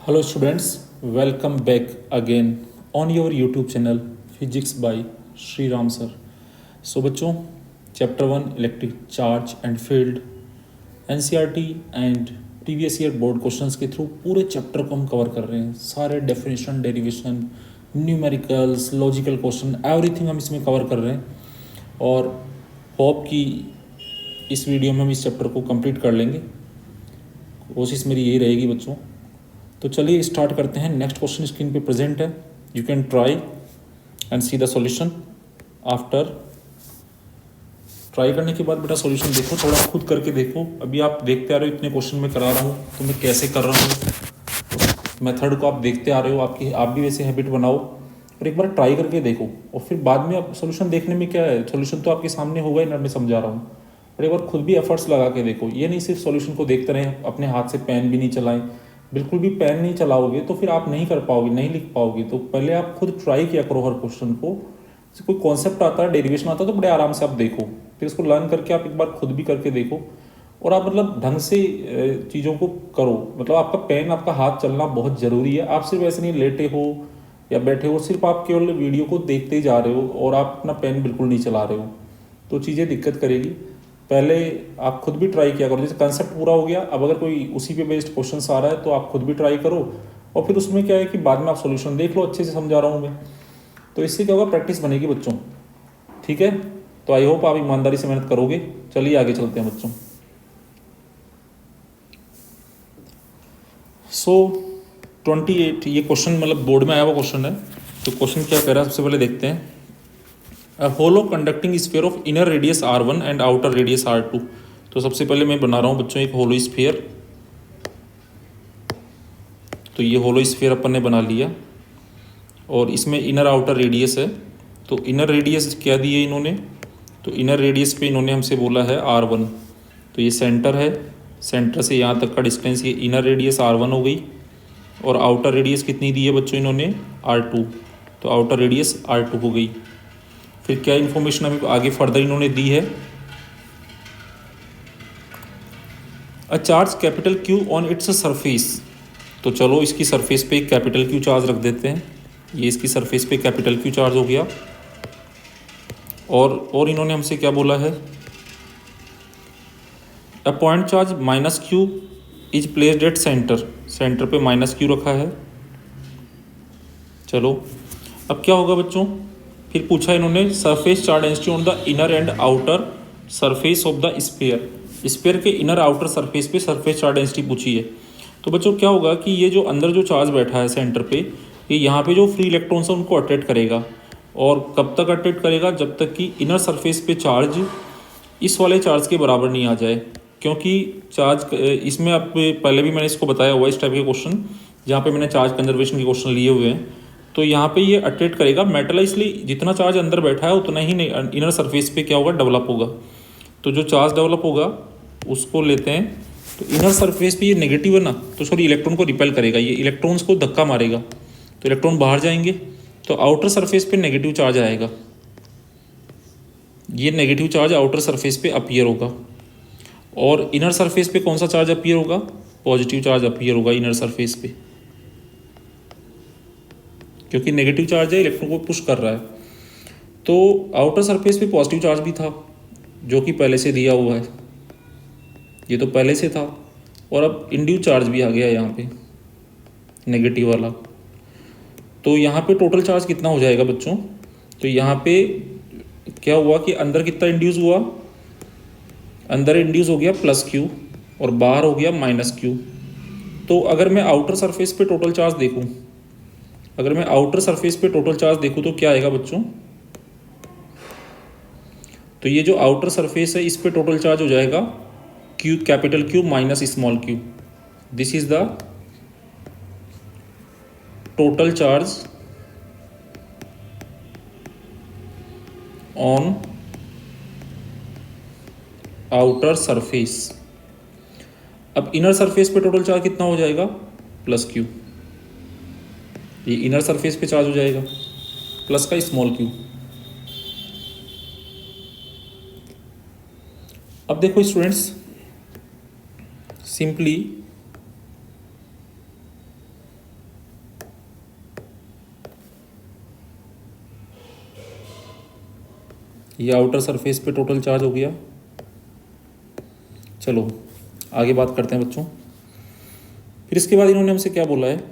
Hello students, welcome back again on your YouTube channel Physics by Sri Ram sir. So बच्चों chapter 1 electric charge and field NCERT and previous year board questions के through पूरे chapter को हम cover कर रहे हैं। सारे definition, derivation, numericals, logical question, everything हम इसमें कवर कर रहे हैं और होप कि इस वीडियो में हम इस चैप्टर को कंप्लीट कर लेंगे। कोशिश मेरी यही रहेगी बच्चों। तो चलिए स्टार्ट करते हैं। नेक्स्ट क्वेश्चन स्क्रीन पे प्रेजेंट है, you can try and see the solution. After try करने के बाद बेटा सॉल्यूशन देखो, थोड़ा खुद करके देखो। अभी आप देखते आ रहे हो इतने क्वेश्चन में करा रहा हूँ तो मैं कैसे कर रहा हूँ, मेथड को आप देखते आ रहे हो। आप भी वैसे हैबिट बनाओ और एक बार ट्राई करके देखो और फिर बाद में आप सोल्यूशन देखने में क्या है, सोल्यूशन तो आपके सामने होगा ही ना, मैं समझा रहा हूँ। और एक बार खुद भी एफर्ट्स लगा के देखो। ये नहीं सिर्फ सॉल्यूशन को देखते रहें, अपने हाथ से पेन भी नहीं चलाएं। बिल्कुल भी पेन नहीं चलाओगे तो फिर आप नहीं कर पाओगे, नहीं लिख पाओगे। तो पहले आप खुद ट्राई किया करो हर क्वेश्चन को। कोई कॉन्सेप्ट आता है, डेरिवेशन आता है तो बड़े आराम से आप देखो, फिर इसको लर्न करके आप एक बार खुद भी करके देखो और आप मतलब ढंग से चीज़ों को करो। मतलब आपका पेन, आपका हाथ चलना बहुत ज़रूरी है। आप सिर्फ ऐसे नहीं लेटे हो या बैठे हो, सिर्फ आप केवल वीडियो को देखते ही जा रहे हो और आप अपना पेन बिल्कुल नहीं चला रहे हो तो चीज़ें दिक्कत करेगी। पहले आप खुद भी ट्राई किया करो। जैसे कंसेप्ट पूरा हो गया, अब अगर कोई उसी पे बेस्ड क्वेश्चन आ रहा है तो आप खुद भी ट्राई करो और फिर उसमें क्या है कि बाद में आप सॉल्यूशन देख लो। अच्छे से समझा रहा हूँ मैं, तो इससे क्या होगा, प्रैक्टिस बनेगी बच्चों। ठीक है, तो आई होप आप ईमानदारी से मेहनत करोगे। चलिए आगे चलते हैं बच्चों। सो 28 ये क्वेश्चन मतलब बोर्ड में आया हुआ क्वेश्चन है। तो क्वेश्चन क्या कह रहा है सबसे पहले देखते हैं। A hollow conducting sphere of inner radius r1 and outer radius r2। तो सबसे पहले मैं बना रहा हूँ बच्चों एक होलो स्फीयर। तो ये होलो स्फीयर अपन ने बना लिया और इसमें इनर आउटर रेडियस है। तो इनर रेडियस क्या दिए इन्होंने, तो इनर रेडियस पे इन्होंने हमसे बोला है r1। तो ये सेंटर है, सेंटर से यहाँ तक का डिस्टेंस, ये इनर रेडियस r1 हो गई। और आउटर रेडियस कितनी दी है बच्चों इन्होंने, r2। तो आउटर रेडियस r2 हो गई। फिर क्या इन्फॉर्मेशन हमें आगे फर्दर इन्होंने दी है, a charge capital Q on its surface. तो चलो इसकी सरफेस पे एक कैपिटल क्यू चार्ज रख देते हैं। ये इसकी सरफेस पे कैपिटल क्यू चार्ज हो गया। और इन्होंने हमसे क्या बोला है, a point charge minus Q is placed at centre. Centre पे माइनस क्यू रखा है। चलो अब क्या होगा बच्चों, फिर पूछा इन्होंने surface charge density on the inner and outer surface of the sphere. Sphere के इनर आउटर सरफेस पे सरफेस चार्ज डेंसिटी पूछी है। तो बच्चों क्या होगा कि ये जो अंदर जो चार्ज बैठा है सेंटर पे, ये यहाँ पे जो फ्री इलेक्ट्रॉन्स है उनको अट्रैक्ट करेगा। और कब तक अट्रैक्ट करेगा, जब तक कि इनर सरफेस पे चार्ज इस वाले चार्ज के बराबर नहीं आ जाए। क्योंकि चार्ज इसमें आप पहले भी मैंने इसको बताया हुआ इस टाइप के क्वेश्चन, जहाँ पे मैंने चार्ज कंजर्वेशन के क्वेश्चन लिए हुए हैं। तो यहाँ पे ये अट्रैक्ट करेगा मेटल, इसलिए जितना चार्ज अंदर बैठा है उतना ही इनर सरफेस पे क्या होगा, डेवलप होगा। तो जो चार्ज डेवलप होगा उसको लेते हैं। तो इनर सरफेस पे ये नेगेटिव है ना, तो सॉरी इलेक्ट्रॉन को रिपेल करेगा, ये इलेक्ट्रॉन्स को धक्का मारेगा तो इलेक्ट्रॉन बाहर जाएंगे। तो आउटर सरफेस पे नेगेटिव चार्ज आएगा, ये नेगेटिव चार्ज आउटर सरफेस पे अपीयर होगा। और इनर सरफेस पे कौन सा चार्ज अपीयर होगा, पॉजिटिव चार्ज अपीयर होगा इनर सरफेस पे, क्योंकि नेगेटिव चार्ज है, इलेक्ट्रॉन को पुश कर रहा है। तो आउटर सरफेस पे पॉजिटिव चार्ज भी था जो कि पहले से दिया हुआ है, ये तो पहले से था। और अब इंड्यूस चार्ज भी आ गया यहाँ पे, नेगेटिव वाला। तो यहाँ पे टोटल चार्ज कितना हो जाएगा बच्चों, तो यहाँ पे क्या हुआ कि अंदर कितना इंड्यूस हुआ, अंदर इंड्यूस हो गया प्लस क्यू और बाहर हो गया माइनस क्यू। तो अगर मैं आउटर सरफेस पे टोटल चार्ज देखूँ, अगर मैं आउटर सरफेस पे टोटल चार्ज देखूँ तो क्या आएगा बच्चों, तो ये जो आउटर सरफेस है इस पे टोटल चार्ज हो जाएगा Q, capital Q minus small Q. This is the total charge on outer surface. अब इनर सरफेस पे टोटल चार्ज कितना हो जाएगा, प्लस क्यू। ये इनर सरफेस पे चार्ज हो जाएगा प्लस का स्मॉल क्यू। अब देखो स्टूडेंट्स, सिंपली ये आउटर सरफेस पे टोटल चार्ज हो गया। चलो आगे बात करते हैं बच्चों। फिर इसके बाद इन्होंने हमसे क्या बोला है,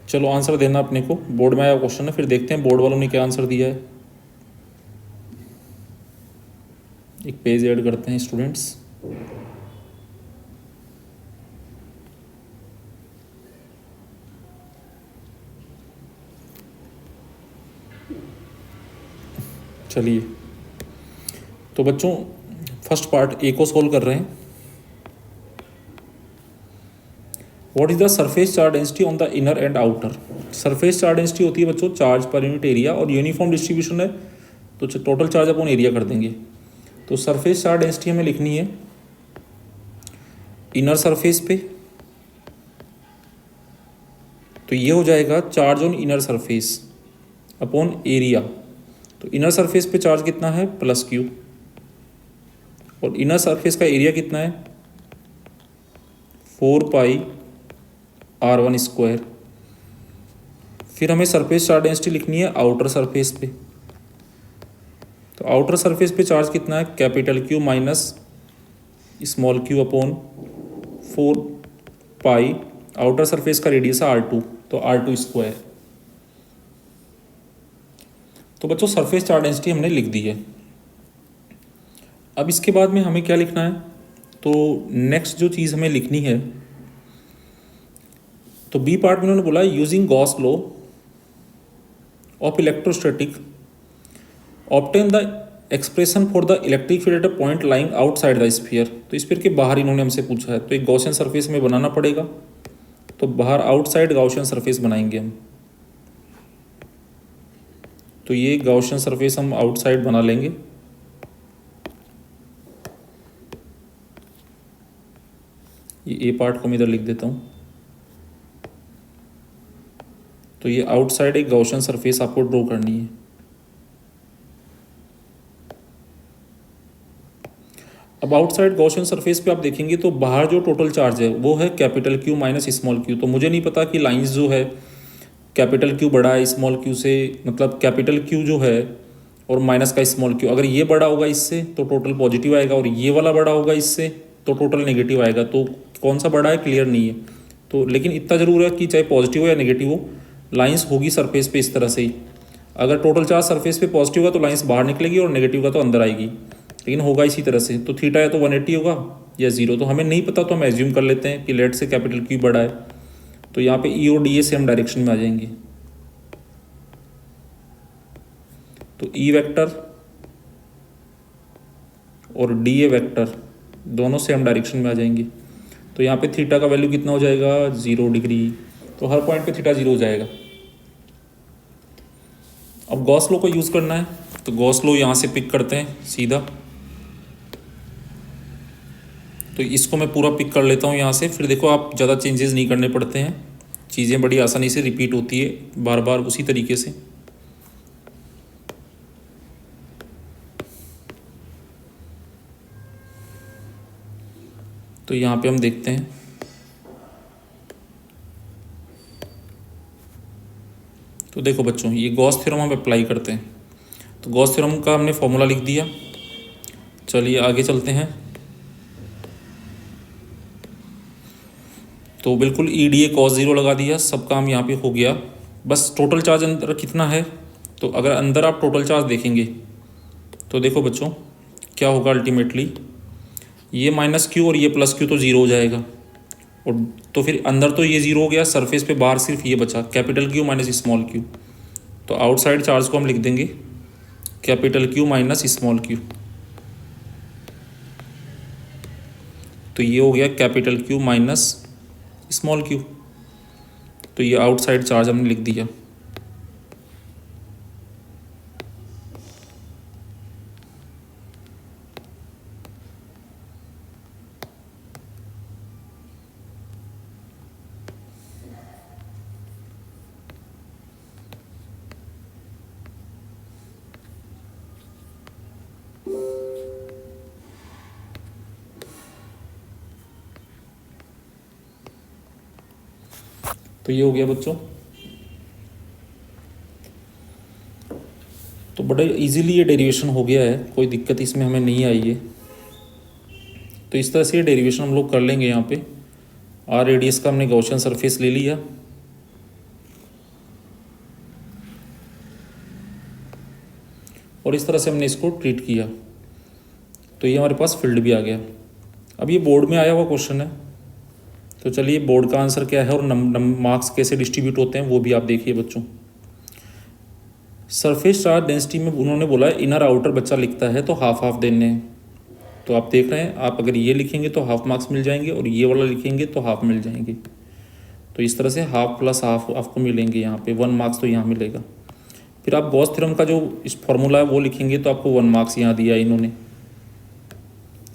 चलो आंसर देना अपने को, बोर्ड में आया क्वेश्चन है, फिर देखते हैं बोर्ड वालों ने क्या आंसर दिया है। एक पेज ऐड करते हैं स्टूडेंट्स। चलिए तो बच्चों फर्स्ट पार्ट ए को सोल्व कर रहे हैं। What is the surface charge density on the inner and outer. Surface charge density होती है बच्चों चार्ज पर यूनिट एरिया, और यूनिफॉर्म डिस्ट्रीब्यूशन है तो टोटल चार्ज अपॉन एरिया कर देंगे। तो सरफेस चार्ज डेंसिटी हमें लिखनी है इनर सरफेस पे, तो ये हो जाएगा charge on inner surface upon area. तो इनर सरफेस पे चार्ज कितना है प्लस क्यू, और इनर सरफेस का एरिया कितना है 4πr1²। फिर हमें सरफेस चार्ज डेंसिटी लिखनी है आउटर सरफेस पे। तो आउटर सरफेस पे चार्ज कितना है capital Q minus small Q upon 4π। Outer surface का रेडियस है r2, तो r2²। तो बच्चों सरफेस चार्ज डेंसिटी हमने लिख दी है। अब इसके बाद में हमें क्या लिखना है, तो नेक्स्ट जो चीज़ हमें लिखनी है, तो बी पार्ट में उन्होंने बोला using Gauss law of electrostatic obtain the expression for the electric field at a point lying outside the sphere. तो स्फीयर के बाहर इन्होंने हमसे पूछा है, तो एक गॉसियन सरफेस में बनाना पड़ेगा, तो बाहर आउटसाइड गॉसियन सरफेस बनाएंगे हम। तो ये गॉसियन सरफेस हम आउटसाइड बना लेंगे। ये ए पार्ट को मैं इधर लिख देता हूँ। तो ये आउटसाइड एक गॉसियन सरफेस आपको ड्रॉ करनी है। अब आउटसाइड गॉसियन सरफेस पे आप देखेंगे तो बाहर जो टोटल चार्ज है वो है capital Q minus small Q. तो मुझे नहीं पता कि लाइंस जो है कैपिटल क्यू बड़ा है स्मॉल क्यू से, मतलब कैपिटल क्यू जो है और माइनस का स्मॉल क्यू, अगर ये बड़ा होगा इससे तो टोटल पॉजिटिव आएगा, और ये वाला बड़ा होगा इससे तो टोटल नेगेटिव आएगा। तो कौन सा बड़ा है क्लियर नहीं है। तो लेकिन इतना ज़रूर है कि चाहे पॉजिटिव हो या नेगेटिव हो, लाइंस होगी सरफेस पे इस तरह से ही। अगर टोटल चार्ज सरफेस पे पॉजिटिव होगा तो लाइंस बाहर निकलेगी, और नेगेटिव का तो अंदर आएगी, लेकिन होगा इसी तरह से। तो थीटा या तो 180 होगा या 0। तो हमें नहीं पता, तो हम एज्यूम कर लेते हैं कि लेट से कैपिटल क्यू बड़ा है, तो यहाँ पे ई और डी ए सेम डायरेक्शन में आ जाएंगे। तो ई वेक्टर और डी ए वेक्टर दोनों सेम डायरेक्शन में आ जाएंगे। तो यहाँ पे थीटा का वैल्यू कितना हो जाएगा 0 डिग्री। तो हर पॉइंट पे थीटा 0 हो जाएगा। अब गॉस लॉ को यूज़ करना है, तो गॉस लॉ यहाँ से पिक करते हैं सीधा। तो इसको मैं पूरा पिक कर लेता हूँ यहाँ से। फिर देखो आप ज़्यादा चेंजेस नहीं करने पड़ते हैं, चीज़ें बड़ी आसानी से रिपीट होती है बार बार उसी तरीके से। तो यहाँ पे हम देखते हैं, तो देखो बच्चों ये गॉस थ्योरम हम अप्लाई करते हैं। तो गॉस थ्योरम का हमने फॉर्मूला लिख दिया। चलिए आगे चलते हैं। तो बिल्कुल ई डी ए कॉस 0 लगा दिया, सब काम यहाँ पे हो गया। बस टोटल चार्ज अंदर कितना है, तो अगर अंदर आप टोटल चार्ज देखेंगे तो देखो बच्चों क्या होगा अल्टीमेटली, ये माइनस क्यू और ये प्लस क्यू तो 0 हो जाएगा, और तो फिर अंदर तो ये 0 हो गया, सरफेस पे बाहर सिर्फ ये बचा capital Q minus small Q. तो आउटसाइड चार्ज को हम लिख देंगे capital Q minus small Q. तो ये हो गया capital Q minus small Q. तो ये आउटसाइड चार्ज हमने लिख दिया। तो ये हो गया बच्चों। तो तो बड़ा इजीली ये डेरिवेशन हो गया है, कोई दिक्कत इसमें हमें नहीं आई है। तो इस तरह से ये डेरिवेशन हम लोग कर लेंगे। यहाँ पे आर रेडियस का हमने गॉसियन सरफेस ले लिया, और इस तरह से हमने इसको ट्रीट किया, तो ये हमारे पास फील्ड भी आ गया। अब ये बोर्ड में आया हुआ क्वेश्चन है, तो चलिए बोर्ड का आंसर क्या है और मार्क्स कैसे डिस्ट्रीब्यूट होते हैं वो भी आप देखिए बच्चों। सरफेस चार्ज डेंसिटी में उन्होंने बोला है इनर आउटर बच्चा लिखता है तो हाफ हाफ देने हैं। तो आप देख रहे हैं, आप अगर ये लिखेंगे तो हाफ मार्क्स मिल जाएंगे और ये वाला लिखेंगे तो हाफ मिल जाएंगे। तो इस तरह से हाफ प्लस हाफ आपको मिलेंगे, यहाँ पे 1 मार्क्स तो यहाँ मिलेगा। फिर आप गॉस थ्योरम का जो इस फॉर्मूला है वो लिखेंगे तो आपको 1 मार्क्स यहाँ दिया इन्होंने,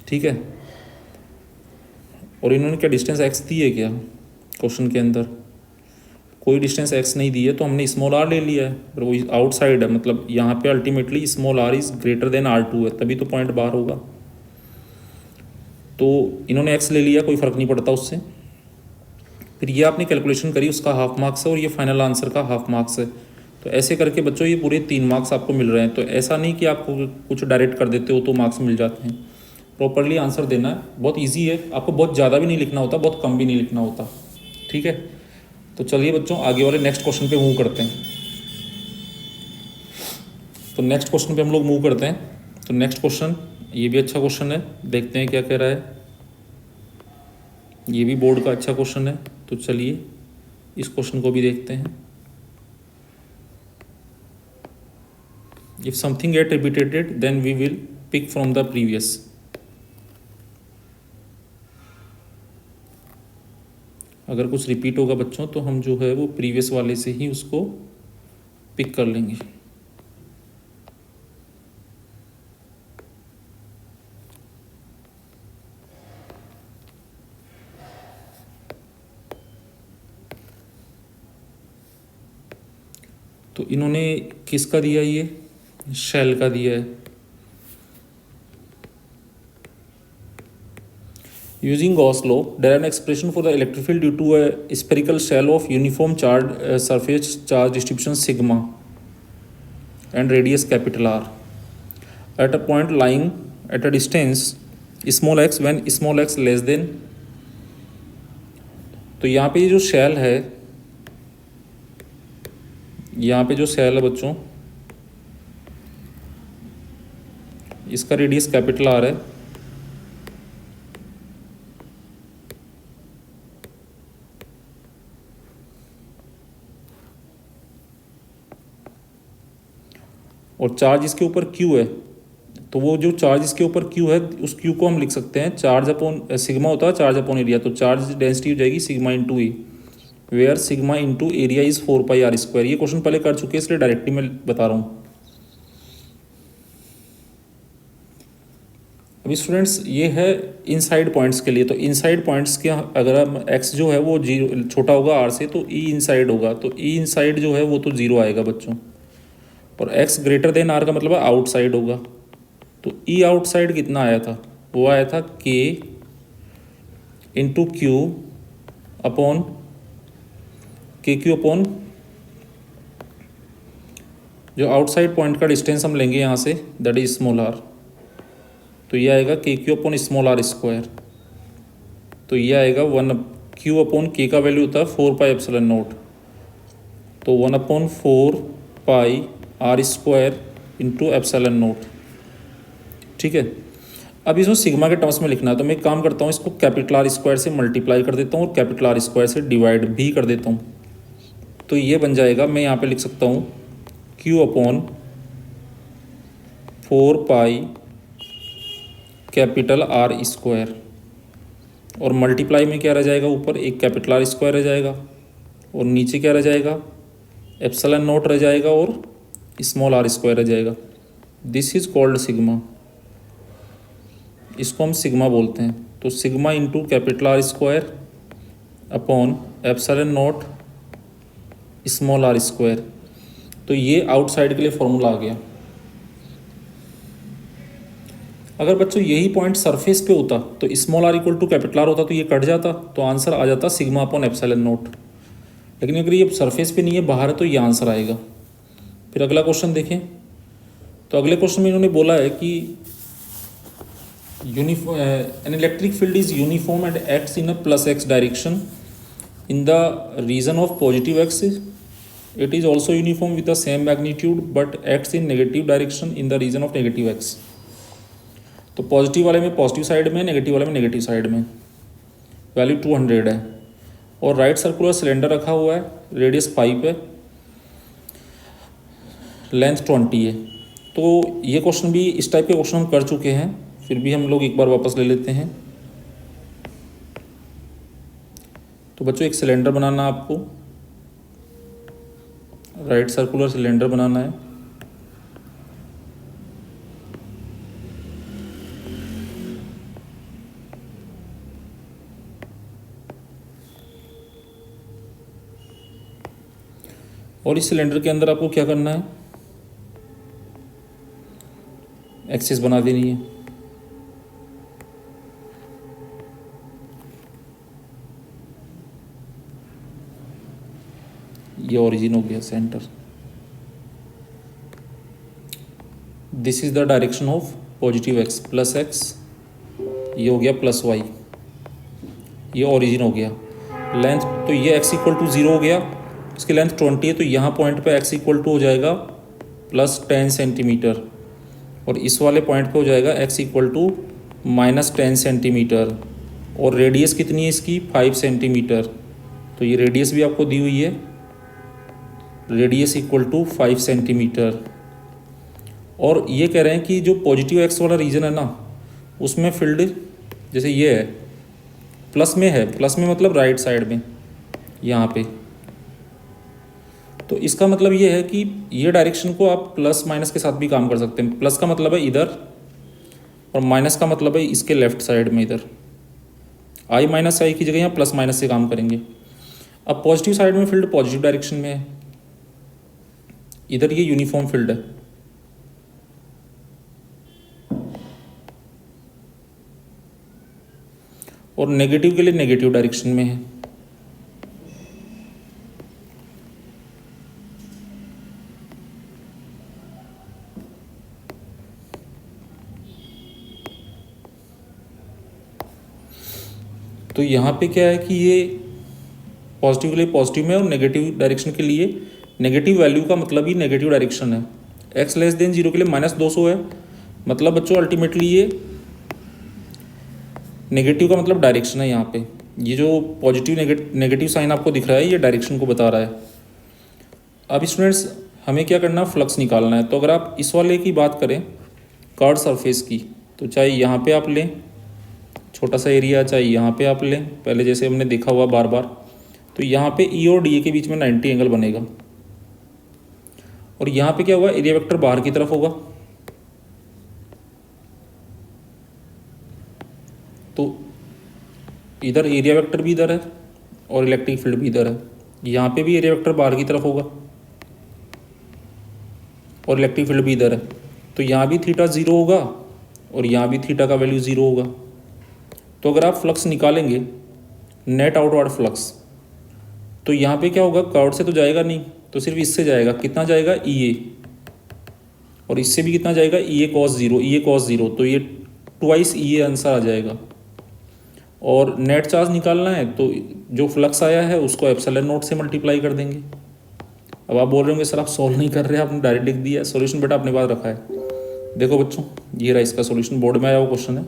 ठीक है। और इन्होंने क्या डिस्टेंस एक्स दी है क्या क्वेश्चन के अंदर? कोई डिस्टेंस एक्स नहीं दी है, तो हमने स्मॉल आर ले लिया है, और वो आउटसाइड है, मतलब यहाँ पे ultimately small r is greater than R2 है, तभी तो पॉइंट बाहर होगा। तो इन्होंने एक्स ले लिया, कोई फ़र्क नहीं पड़ता उससे। फिर ये आपने कैलकुलेशन करी, उसका हाफ मार्क्स है, और ये फाइनल आंसर का हाफ मार्क्स है। तो ऐसे करके बच्चों ये पूरे 3 मार्क्स आपको मिल रहे हैं। तो ऐसा नहीं कि आप कुछ डायरेक्ट कर देते हो तो मार्क्स मिल जाते हैं, प्रॉपरली आंसर देना है। बहुत ईजी है, आपको बहुत ज़्यादा भी नहीं लिखना होता, बहुत कम भी नहीं लिखना होता, ठीक है। तो चलिए बच्चों आगे वाले नेक्स्ट क्वेश्चन पे मूव करते हैं। तो नेक्स्ट क्वेश्चन पे हम लोग मूव करते हैं। तो नेक्स्ट क्वेश्चन, ये भी अच्छा क्वेश्चन है, देखते हैं क्या कह रहा है। ये भी बोर्ड का अच्छा क्वेश्चन है, तो चलिए इस क्वेश्चन को भी देखते हैं। If something get repeated then we will pick from the previous. अगर कुछ रिपीट होगा बच्चों तो हम जो है वो प्रीवियस वाले से ही उसको पिक कर लेंगे। तो इन्होंने किसका दिया, ये शेल का दिया है। Using Gauss law, derive an expression for the electric field due to a spherical shell of uniform charge surface charge distribution sigma and radius capital R at a point lying at a distance small x when small x less than। तो यहाँ पे ये जो shell है, यहाँ पे जो shell है बच्चों, इसका रेडियस कैपिटल R है, और चार्ज इसके ऊपर Q है। तो वो जो चार्ज इसके ऊपर Q है, उस Q को हम लिख सकते हैं चार्ज अपॉन सिग्मा होता है चार्ज अपॉन एरिया। तो चार्ज डेंसिटी हो जाएगी sigma into E, where sigma into area is 4πr²। ये क्वेश्चन पहले कर चुके हैं इसलिए डायरेक्टली मैं बता रहा हूँ। अभी स्टूडेंट्स ये है इनसाइड पॉइंट्स के लिए। तो इनसाइड पॉइंट्स के अगर हम x जो है वो 0 छोटा होगा r से, तो E इनसाइड होगा, तो E इनसाइड जो है वो तो 0 आएगा बच्चों, और x ग्रेटर देन r का मतलब आउटसाइड होगा। तो E आउटसाइड कितना आया था, वो आया था k into Q upon KQ upon जो आउटसाइड पॉइंट का डिस्टेंस हम लेंगे यहाँ से, दैट इज स्मॉल r। तो ये आएगा KQ अपॉन स्मॉल r²। तो ये आएगा 1Q अपॉन K का वैल्यू होता है 4πε0, तो 1/4πr² इंटू ε0, ठीक है। अब इसको सिग्मा के टर्म्स में लिखना है, तो मैं एक काम करता हूँ, इसको कैपिटल R² से मल्टीप्लाई कर देता हूँ और कैपिटल R² से डिवाइड भी कर देता हूँ। तो ये बन जाएगा, मैं यहाँ पे लिख सकता हूँ Q अपॉन 4π कैपिटल R², और मल्टीप्लाई में क्या रह जाएगा, ऊपर एक कैपिटल R² रह जाएगा और नीचे क्या रह जाएगा, ε0 रह जाएगा और स्मॉल r² रह जाएगा। दिस इज कॉल्ड सिग्मा, इसको हम सिग्मा बोलते हैं। तो sigma into capital R² upon ε0 small r²। तो ये आउटसाइड के लिए फॉर्मूला आ गया। अगर बच्चों यही पॉइंट सरफेस पे होता तो small r equal to capital R होता, तो ये कट जाता, तो आंसर आ जाता सिग्मा अपॉन ε0। लेकिन अगर ये सरफेस पे नहीं है, बाहर है, तो ये आंसर आएगा। फिर अगला क्वेश्चन देखें। तो अगले क्वेश्चन में इन्होंने बोला है कि an electric field is uniform and acts in a plus x direction in the region of positive x. It is also uniform with the same magnitude but acts in negative direction in the region of negative x. तो positive वाले में positive side में, negative वाले में negative side में। Value 200 है और right circular cylinder रखा हुआ है, रेडियस 5 है, लेंथ 20 है। तो ये क्वेश्चन भी, इस टाइप के क्वेश्चन हम कर चुके हैं, फिर भी हम लोग एक बार वापस ले लेते हैं। तो बच्चों एक सिलेंडर बनाना आपको, राइट सर्कुलर सिलेंडर बनाना है। और इस सिलेंडर के अंदर आपको क्या करना है, एक्सिस बना देनी है। ये ओरिजिन हो गया centre. This is the direction of positive x plus x, ये हो गया प्लस वाई, ये ओरिजिन हो गया। लेंथ तो ये एक्स इक्वल टू 0 हो गया, इसकी लेंथ 20 है, तो यहाँ पॉइंट पे एक्स इक्वल टू हो जाएगा प्लस 10 सेंटीमीटर और इस वाले पॉइंट पे हो जाएगा x equal to minus 10 centimetre. और रेडियस कितनी है इसकी, 5 सेंटीमीटर। तो ये रेडियस भी आपको दी हुई है, रेडियस इक्वल टू 5 सेंटीमीटर। और ये कह रहे हैं कि जो पॉजिटिव एक्स वाला रीजन है ना, उसमें फील्ड जैसे ये है, प्लस में है, प्लस में मतलब राइट साइड में यहाँ पे। तो इसका मतलब ये है कि ये डायरेक्शन को आप प्लस माइनस के साथ भी काम कर सकते हैं। प्लस का मतलब है इधर और माइनस का मतलब है इसके लेफ्ट साइड में इधर। आई माइनस आई की जगह यहाँ प्लस माइनस से काम करेंगे। अब पॉजिटिव साइड में फील्ड पॉजिटिव डायरेक्शन में है, इधर ये यूनिफॉर्म फील्ड है। और नेगेटिव के लिए नेगेटिव डायरेक्शन में है। तो यहाँ पे क्या है कि ये पॉजिटिव के लिए पॉजिटिव में और नेगेटिव डायरेक्शन के लिए नेगेटिव वैल्यू का मतलब ही नेगेटिव डायरेक्शन है। x लेस देन 0 के लिए -200 है, मतलब बच्चों अल्टीमेटली ये नेगेटिव का मतलब डायरेक्शन है। यहाँ पे ये जो पॉजिटिव नेगेटिव साइन आपको दिख रहा है, ये डायरेक्शन को बता रहा है। अब स्टूडेंट्स हमें क्या करना है, फ्लक्स निकालना है। तो अगर आप इस वाले की बात करें कर्व सरफेस की, तो चाहे यहाँ पे आप लें छोटा सा एरिया, चाहे यहाँ पे आप लें, पहले जैसे हमने देखा हुआ बार बार, तो यहाँ पे ई और डी के बीच में 90 एंगल बनेगा। और यहाँ पे क्या होगा, एरिया वेक्टर बाहर की तरफ होगा। तो इधर एरिया वेक्टर भी इधर है और इलेक्ट्रिक फील्ड भी इधर है। यहाँ पे भी एरिया वेक्टर बाहर की तरफ होगा और इलेक्ट्रिक फील्ड भी इधर है। तो यहाँ भी थीटा 0 होगा और यहाँ भी थीटा का वैल्यू 0 होगा। तो अगर आप फ्लक्स निकालेंगे, नेट आउटवर्ड फ्लक्स, तो यहाँ पे क्या होगा, कर्व से तो जाएगा नहीं, तो सिर्फ इससे जाएगा। कितना जाएगा, ई ए, और इससे भी कितना जाएगा, ई ए कॉस 0, ई ए कॉस 0, तो ये ट्वाइस ई ए आंसर आ जाएगा। और नेट चार्ज निकालना है, तो जो फ्लक्स आया है उसको एप्सिलॉन नॉट से मल्टीप्लाई कर देंगे। अब आप बोल रहे होंगे सर आप सॉल्व नहीं कर रहे, आपने डायरेक्ट लिख दिया। सॉल्यूशन बेटा अपने पास रखा है। देखो बच्चों, ये रहा इसका सॉल्यूशन, बोर्ड में आया हुआ क्वेश्चन है।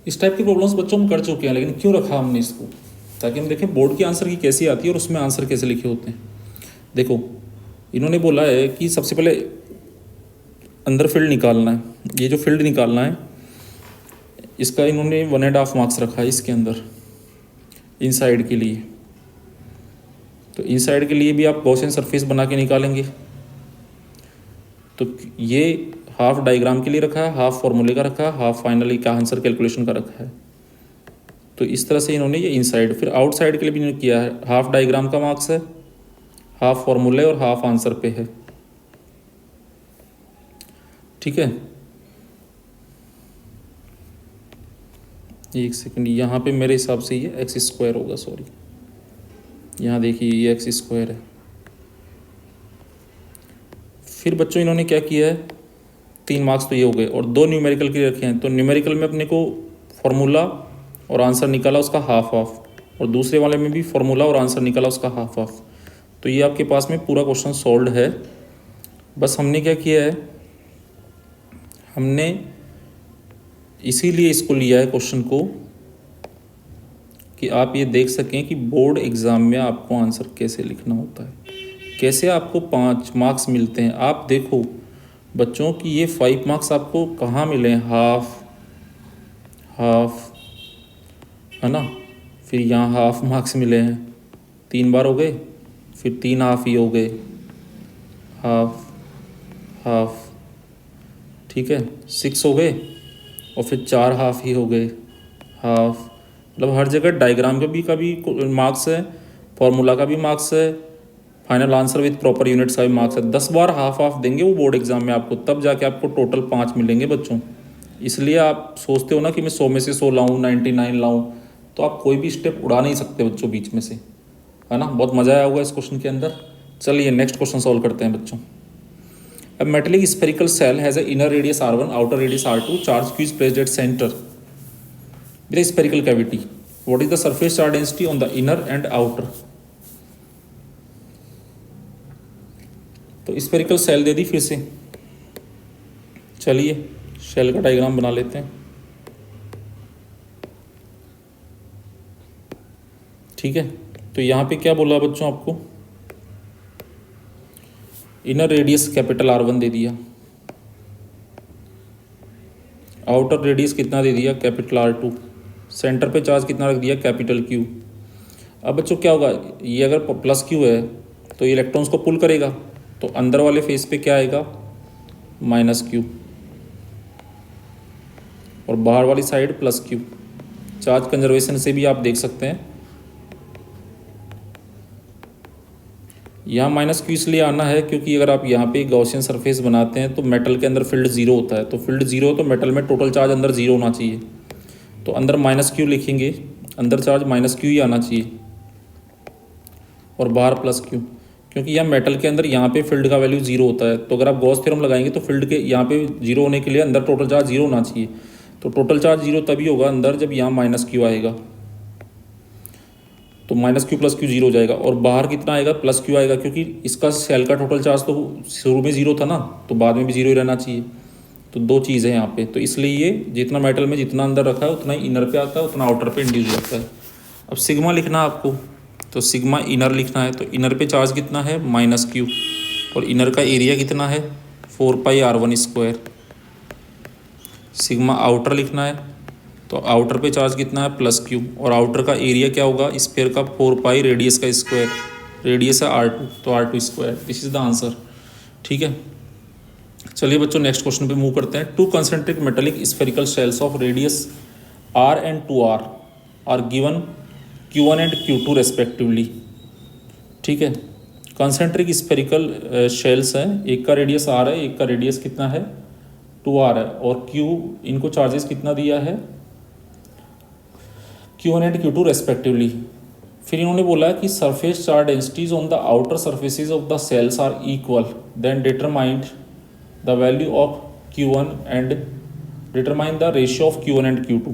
इस टाइप की प्रॉब्लम्स बच्चों हम कर चुके हैं, लेकिन क्यों रखा हमने इसको, ताकि हम देखें बोर्ड की आंसर की कैसी आती है और उसमें आंसर कैसे लिखे होते हैं। देखो इन्होंने बोला है कि सबसे पहले अंदर फील्ड निकालना है। ये जो फील्ड निकालना है इसका इन्होंने 1.5 मार्क्स रखा है इसके अंदर, इनसाइड के लिए। तो इनसाइड के लिए भी आप गॉसियन सरफेस बना के निकालेंगे। तो ये हाफ डायग्राम के लिए रखा है, हाफ फॉर्मूले का रखा है, हाफ फाइनली का आंसर कैलकुलेशन का रखा है। तो इस तरह से इन्होंने ये इनसाइड, फिर आउटसाइड के लिए भी इन्होंने किया है। हाफ डायग्राम का मार्क्स है, हाफ फॉर्मूले और हाफ आंसर पे है। ठीक है, एक सेकंड, यहाँ पे मेरे हिसाब से ये एक्स स्क्वायर होगा, सॉरी, यहाँ देखिए ये एक्स स्क्वायर है। फिर बच्चों इन्होंने क्या किया है, 3 मार्क्स तो ये हो गए और 2 न्यूमेरिकल के रखे हैं। तो न्यूमेरिकल में अपने को फॉर्मूला और आंसर निकाला उसका हाफ हाफ, और दूसरे वाले में भी फॉर्मूला और आंसर निकाला उसका हाफ हाफ। तो ये आपके पास में पूरा क्वेश्चन सॉल्व है। बस हमने क्या किया है, हमने इसीलिए इसको लिया है क्वेश्चन को कि आप ये देख सकें कि बोर्ड एग्ज़ाम में आपको आंसर कैसे लिखना होता है, कैसे आपको 5 मार्क्स मिलते हैं। आप देखो बच्चों कि ये 5 मार्क्स आपको कहाँ मिले हैं, हाफ हाफ, है ना, फिर यहाँ हाफ मार्क्स मिले हैं, 3 बार हो गए, फिर 3 हाफ ही हो गए, हाफ हाफ, ठीक है, 6 हो गए, और फिर 4 हाफ ही हो गए, हाफ। मतलब हर जगह डायग्राम का भी मार्क्स है, फॉर्मूला का भी मार्क्स है, final answer with proper units का भी मार्क्स है। 10 बार हाफ हाफ देंगे वो बोर्ड एग्जाम में आपको, तब जाके आपको टोटल 5 मिलेंगे बच्चों। इसलिए आप सोचते हो ना कि मैं 100 में से 100 लाऊं, 99 लाऊं, तो आप कोई भी स्टेप उड़ा नहीं सकते बच्चों बीच में से, है ना। बहुत मज़ा आया होगा इस क्वेश्चन के अंदर। चलिए नेक्स्ट क्वेश्चन सॉल्व करते हैं बच्चों। A metallic spherical cell has an inner radius R1, outer radius R2, charge Q is placed at center with a spherical cavity. What is the surface charge density on the inner and outer? तो spherical shell दे दी फिर से। चलिए shell का diagram बना लेते हैं। ठीक है, तो यहाँ पे क्या बोला बच्चों आपको, इनर रेडियस कैपिटल R1 दे दिया, आउटर रेडियस कितना दे दिया, कैपिटल R2, सेंटर पे चार्ज कितना रख दिया, कैपिटल Q। अब बच्चों क्या होगा, ये अगर प्लस Q है तो ये इलेक्ट्रॉन्स को पुल करेगा, तो अंदर वाले फेस पे क्या आएगा, माइनस Q, और बाहर वाली side plus Q। Charge conservation से भी आप देख सकते हैं, यहाँ माइनस Q इसलिए आना है क्योंकि अगर आप यहाँ पे गॉसियन सरफेस बनाते हैं तो मेटल के अंदर फील्ड जीरो होता है, तो फील्ड जीरो हो तो मेटल में टोटल चार्ज अंदर जीरो होना चाहिए, तो अंदर माइनस Q लिखेंगे, अंदर चार्ज माइनस Q ही आना चाहिए, और बाहर प्लस Q, क्योंकि यहाँ मेटल के अंदर यहाँ पे फील्ड का वैल्यू जीरो होता है। तो अगर आप गॉस थ्योरम लगाएंगे तो फील्ड के यहाँ पे जीरो होने के लिए अंदर टोटल चार्ज जीरो होना चाहिए, तो टोटल चार्ज जीरो तभी होगा अंदर जब यहाँ माइनस Q आएगा, तो minus Q plus Q zero हो जाएगा, और बाहर कितना आएगा, प्लस Q आएगा, क्योंकि इसका सेल का टोटल चार्ज तो शुरू में जीरो था ना, तो बाद में भी जीरो ही रहना चाहिए। तो 2 चीज़ है यहाँ पे, तो इसलिए ये जितना मेटल में जितना अंदर रखा है उतना ही इनर पे आता है, उतना आउटर पे इंड्यूस जाता है। अब सिग्मा लिखना है आपको, तो सिग्मा इनर लिखना है, तो इनर पे चार्ज कितना है, माइनस Q, और इनर का एरिया कितना है, 4πr1 स्क्वायर। सिग्मा आउटर लिखना है, तो आउटर पे चार्ज कितना है, प्लस Q, और आउटर का एरिया क्या होगा, स्फीयर का 4π रेडियस का स्क्वायर, रेडियस है R2, तो R2 square. This is the answer. ठीक है, चलिए बच्चों नेक्स्ट क्वेश्चन पे मूव करते हैं। 2 concentric metallic spherical shells of radius R and 2R are given Q1 and Q2 respectively. ठीक है, कंसेंट्रिक स्फेरिकल शेल्स हैं, एक का रेडियस R है, एक का रेडियस कितना है, 2R है, और Q इनको चार्जेस कितना दिया है, Q1 एंड Q2 रेस्पेक्टिवली। फिर इन्होंने बोला कि surface charge densities on the outer surfaces of the shells are equal, then determined the value of Q1 and determine the ratio of Q1 and Q2।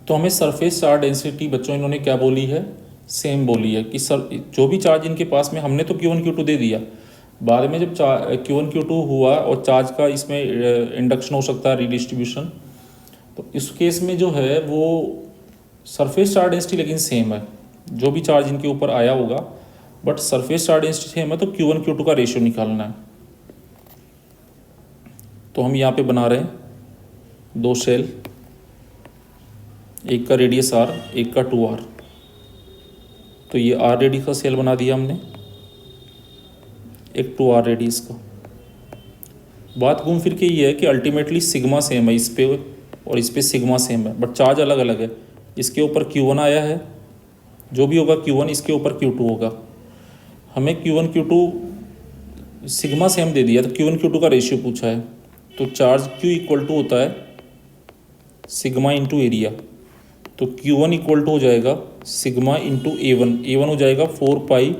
तो हमें surface charge density बच्चों इन्होंने क्या बोली है, सेम बोली है कि सर जो भी चार्ज इनके पास में, हमने तो Q1 Q2 दे दिया, बाद में जब Q1 Q2 हुआ और चार्ज का इसमें इंडक्शन हो सकता है, रीडिस्ट्रीब्यूशन, तो इस केस में जो है वो सरफेस चार्ज डेंसिटी लेकिन सेम है, जो भी चार्ज इनके ऊपर आया होगा, but surface charge density same है, तो Q1 Q2 का रेशियो निकालना है। तो हम यहाँ पे बना रहे हैं 2 शेल, एक का रेडियस R, एक का 2R। तो ये R रेडियस का सेल बना दिया हमने, एक 2R रेडियस का। बात घूम फिर के ये है कि अल्टीमेटली सिग्मा सेम है इस पे और इस पे सिग्मा सेम है, बट चार्ज अलग अलग है। इसके ऊपर Q1 आया है, जो भी होगा Q1 इसके ऊपर Q2 होगा। हमें Q1 Q2 सिग्मा सेम दे दिया, तो Q1 Q2 का रेशियो पूछा है। तो चार्ज Q इक्वल टू होता है सिग्मा इंटू एरिया, तो Q1 इक्वल टू हो जाएगा सिग्मा इंटू A1 हो जाएगा 4πr²।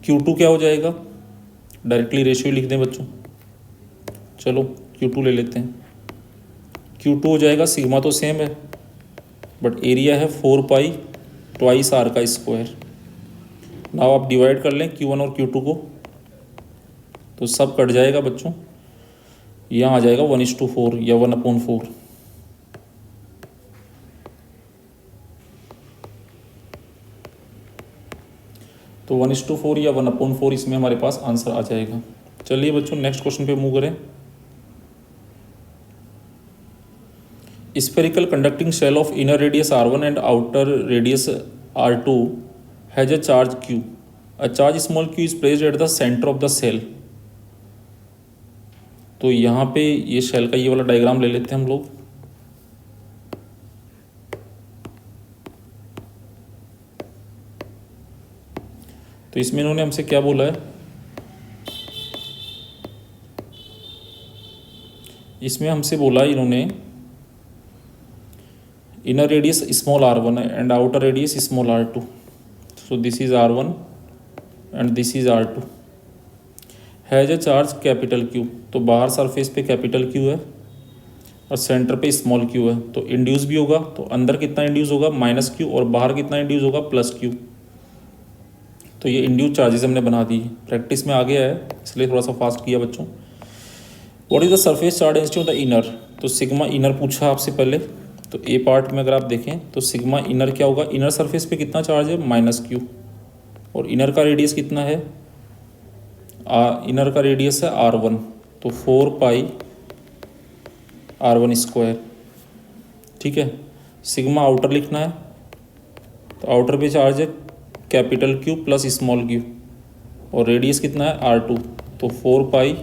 Q2 क्या हो जाएगा, डायरेक्टली रेशियो लिख दें बच्चों, चलो Q2 ले लेते हैं। Q2 हो जाएगा, सिग्मा तो सेम है बट एरिया है 4π2r²। नाउ आप डिवाइड कर लें Q1 और Q2 को, तो सब कट जाएगा बच्चों, यहाँ आ जाएगा 1:4 या 1/4। तो 1:4 या 1/4 इसमें हमारे पास आंसर आ जाएगा। चलिए बच्चों नेक्स्ट क्वेश्चन पे मूव करें। Spherical conducting shell of inner radius r1 and outer radius r2 has a charge q. A charge small q is placed at the center of the shell. तो यहाँ पे ये shell का ये वाला diagram ले लेते हैं हम लोग। तो इसमें इन्होंने हमसे क्या बोला है, इसमें हमसे बोला इन्होंने inner radius small r1 and outer radius small r2. So this is r1 and this is r2 has a charge capital Q। तो बाहर सरफेस पे कैपिटल Q है और सेंटर पे स्मॉल q है, तो इंड्यूस भी होगा, तो अंदर कितना इंड्यूस होगा -q और बाहर कितना इंड्यूस होगा +q। तो ये इंड्यूस चार्जेस हमने बना दी, प्रैक्टिस में आ गया है इसलिए थोड़ा सा फास्ट किया बच्चों। What is the surface charge density of the inner, तो सिग्मा इनर पूछा आपसे पहले, तो ए पार्ट में अगर आप देखें तो सिग्मा इनर क्या होगा, इनर सरफेस पे कितना चार्ज है -q और इनर का रेडियस कितना है, इनर का रेडियस है r1, तो 4πr²। ठीक है, सिग्मा आउटर लिखना है, तो आउटर पे चार्ज है capital Q plus small q और रेडियस कितना है r2, तो 4πr²।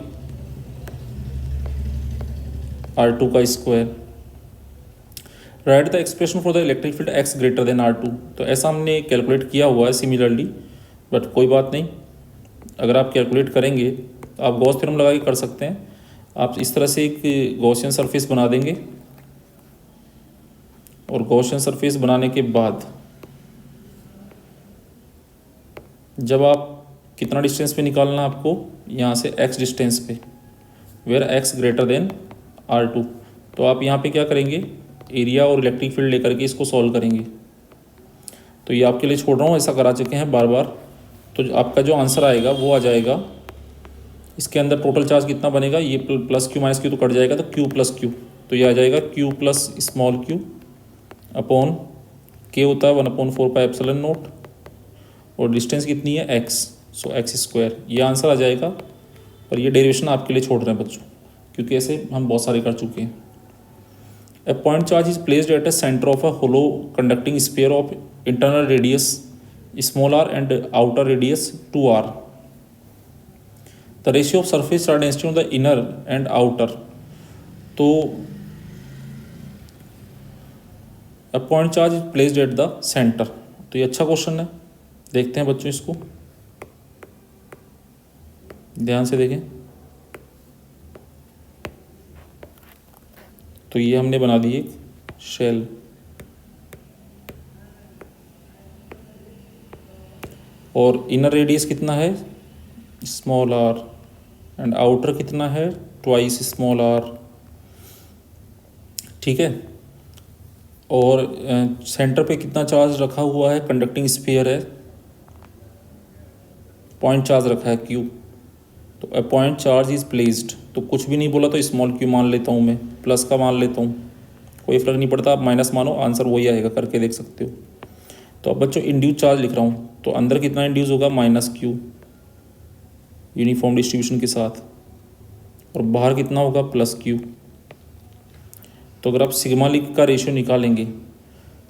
Right the expression for the electric field x greater than r2। तो ऐसा हमने कैलकुलेट किया हुआ है सिमिलरली, बट कोई बात नहीं, अगर आप कैलकुलेट करेंगे तो आप गॉस थ्योरम लगा के कर सकते हैं। आप इस तरह से एक गॉसियन सरफेस बना देंगे और गॉसियन सरफेस बनाने के बाद जब आप कितना डिस्टेंस पे निकालना आपको, यहाँ से x डिस्टेंस पे, where x greater than r2, तो आप यहाँ पे क्या करेंगे, एरिया और इलेक्ट्रिक फील्ड लेकर के इसको सॉल्व करेंगे। तो ये आपके लिए छोड़ रहा हूँ, ऐसा करा चुके हैं बार बार। तो आपका जो आंसर आएगा वो आ जाएगा, इसके अंदर टोटल चार्ज कितना बनेगा, ये प्लस Q माइनस Q तो कट जाएगा, तो Q प्लस Q, तो ये आ जाएगा Q plus small q upon K होता है 1/4πε0 और डिस्टेंस कितनी है x, सो x²। ये आंसर आ जाएगा, और ये डेरिवेशन आपके लिए छोड़ रहे हैं बच्चों क्योंकि ऐसे हम बहुत सारे कर चुके हैं। A point charge is placed at a center of a hollow conducting sphere of internal radius small r and outer radius 2r. The ratio of surface charge density on the inner and outer. तो a point charge is placed at the center. तो ये अच्छा question है, देखते हैं बच्चों इसको ध्यान से देखें। तो ये हमने बना दी एक शेल, और इनर रेडियस कितना है स्मॉल r एंड आउटर कितना है ट्वाइस स्मॉल r। ठीक है, और सेंटर पे कितना चार्ज रखा हुआ है, कंडक्टिंग स्फीयर है, पॉइंट चार्ज रखा है Q। तो a point charge is placed, तो कुछ भी नहीं बोला तो स्मॉल q मान लेता हूँ मैं, प्लस का मान लेता हूँ, कोई फ़र्क नहीं पड़ता, आप माइनस मानो आंसर वही आएगा, करके देख सकते हो। तो अब बच्चों इंड्यूस चार्ज लिख रहा हूँ, तो अंदर कितना इंड्यूस होगा -q यूनिफॉर्म डिस्ट्रीब्यूशन के साथ, और बाहर कितना होगा +q। तो अगर आप सिग्मा लिख का रेशियो निकालेंगे,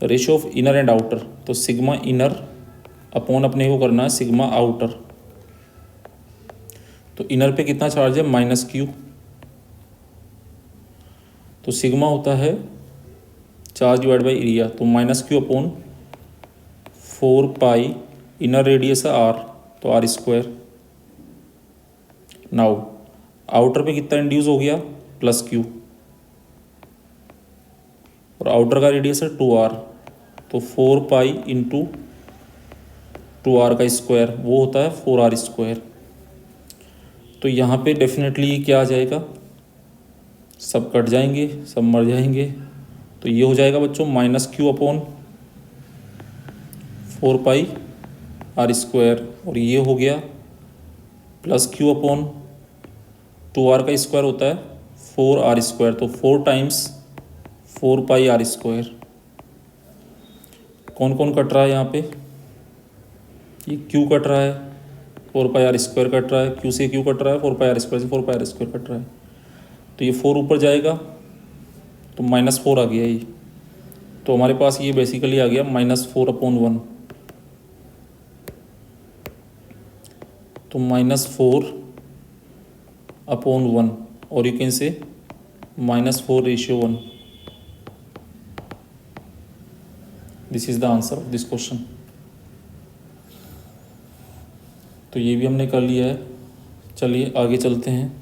तो ratio of inner and outer, तो सिग्मा इनर अपॉन अपने को करना है सिग्मा आउटर। तो इनर पे कितना चार्ज है -q तो सिग्मा होता है चार्ज डिवाइड बाई एरिया, तो माइनस क्यू अपॉन 4 पाई, इनर रेडियस है आर, तो आर स्क्वायर। नाउ आउटर पे कितना इंड्यूस हो गया, प्लस क्यू, और आउटर का रेडियस है 2r, तो 4 पाई इंटू 2r का स्क्वायर, वो होता है 4r स्क्वायर। तो यहाँ पे डेफिनेटली क्या आ जाएगा, सब कट जाएंगे, सब मर जाएंगे, तो ये हो जाएगा बच्चों माइनस क्यू अपॉन 4 पाई r स्क्वायर, और ये हो गया प्लस क्यू अपॉन 2r का स्क्वायर होता है 4r स्क्वायर, तो 4 टाइम्स 4 पाई r स्क्वायर। कौन कौन कट रहा है यहाँ पे, ये q कट रहा है, 4 पाई r स्क्वायर कट रहा है, q से q कट रहा है, 4 पाई r स्क्वायर से 4 पाई r स्क्वायर कट रहा है, तो ये 4 ऊपर जाएगा तो -4 आ गया ये, तो हमारे पास ये बेसिकली आ गया -4/1, तो -4/1, और you can say -4:1। This is the answer of this question. तो ये भी हमने कर लिया है। चलिए आगे चलते हैं,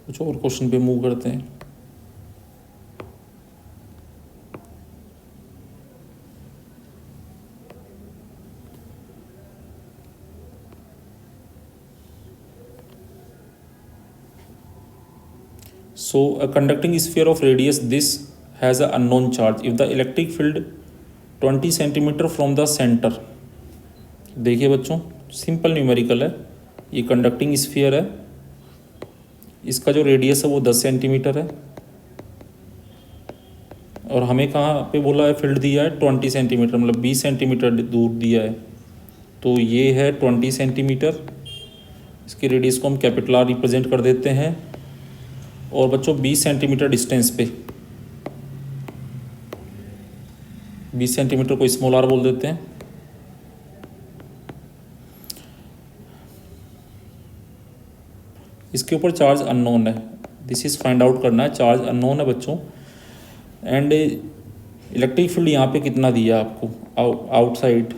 कुछ और क्वेश्चन पे मूव करते हैं। So a conducting sphere of radius this has a unknown charge if the electric field 20 centimetre from the centre. देखिए बच्चों, सिंपल न्यूमेरिकल है, ये कंडक्टिंग स्फीयर है, इसका जो रेडियस है वो 10 सेंटीमीटर है, और हमें कहाँ पे बोला है, फील्ड दिया है 20 सेंटीमीटर, मतलब 20 सेंटीमीटर दूर दिया है, तो ये है 20 सेंटीमीटर। इसकी रेडियस को हम कैपिटल आर रिप्रेजेंट कर देते हैं, और बच्चों 20 सेंटीमीटर डिस्टेंस पे 20 सेंटीमीटर को स्मॉल आर बोल देते हैं। इसके ऊपर चार्ज अननोन है, दिस इज फाइंड आउट करना है, चार्ज अननोन है बच्चों। एंड इलेक्ट्रिक फील्ड यहाँ पे कितना दिया आपको आउटसाइड,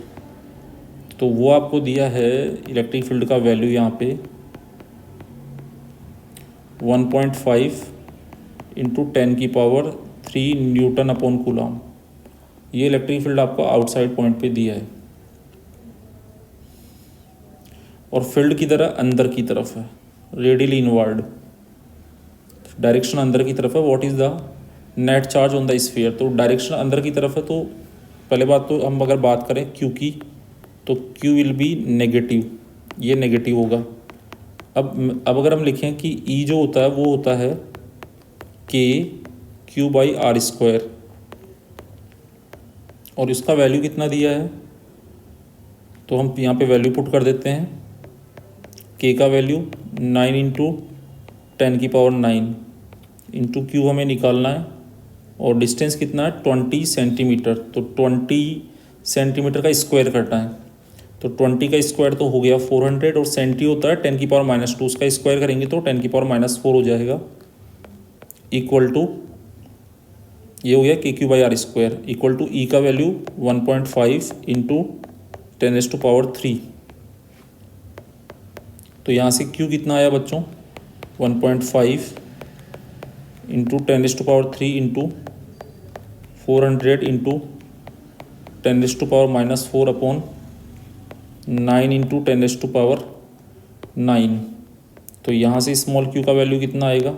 तो वो आपको दिया है इलेक्ट्रिक फील्ड का वैल्यू यहाँ पे 1.5 इंटू 10⁻³ न्यूटन अपॉन कूलम। ये इलेक्ट्रिक फील्ड आपको आउटसाइड पॉइंट पे दिया है, और फील्ड की तरह अंदर की तरफ है, रेडियली इनवर्ड, डायरेक्शन अंदर की तरफ है। What is the net charge on the sphere, तो डायरेक्शन अंदर की तरफ है, तो पहले बात तो हम अगर बात करें क्यू की, तो क्यू विल बी नेगेटिव, ये नेगेटिव होगा। अब अगर हम लिखें कि ई जो होता है वो होता है KQ/r², और इसका वैल्यू कितना दिया है, तो हम यहाँ पे वैल्यू पुट कर देते हैं। के का वैल्यू 9 इंटू 10⁹ इंटू क्यू हमें निकालना है, और डिस्टेंस कितना है 20 सेंटीमीटर, तो 20 सेंटीमीटर का स्क्वायर करना है, तो 20 का स्क्वायर तो हो गया 400, और सेंटी होता है 10⁻², उसका स्क्वायर करेंगे तो 10⁻⁴ हो जाएगा, इक्वल टू ये हो गया KQ/r² इक्वल टू ई का वैल्यू 1.5 इंटू 10⁻³ तो यहाँ से Q कितना आया बच्चों 1.5 into 10⁻³ into 400 into 10⁻⁻⁴ upon 9 into 10⁻⁹। तो यहाँ से स्मॉल q का वैल्यू कितना आएगा,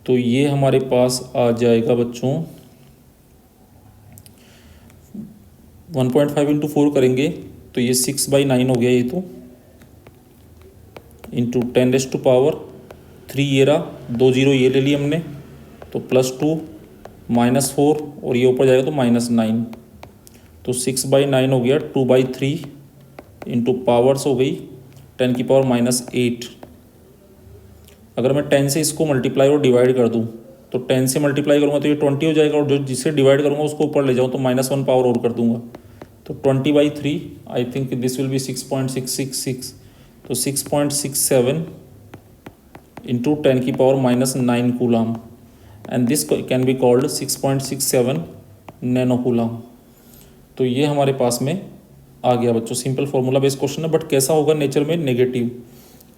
तो ये हमारे पास आ जाएगा बच्चों 1.5 इंटू 4 करेंगे तो ये 6/9 हो गया, ये तो इंटू 10⁻³ ये रहा, 2 0 ये ले लिए हमने, तो +2 -4 और ये ऊपर जाएगा तो -9, तो 6/9 हो गया, 2/3 इंटू पावर्स हो गई 10⁻⁻8। अगर मैं 10 से इसको मल्टीप्लाई और डिवाइड कर दूं तो 10 से मल्टीप्लाई करूंगा तो ये 20 हो जाएगा, और जो जिससे डिवाइड करूंगा उसको ऊपर ले जाऊं तो -1 पावर और कर दूंगा, तो 20/3 I think this will be 6.666, तो 6.67 into 10⁻⁻9 coulomb, and this can be called 6.67 nano coulomb. तो ये हमारे पास में आ गया बच्चों, सिंपल फॉर्मूला बेस्ड क्वेश्चन है, बट कैसा होगा नेचर में, नेगेटिव।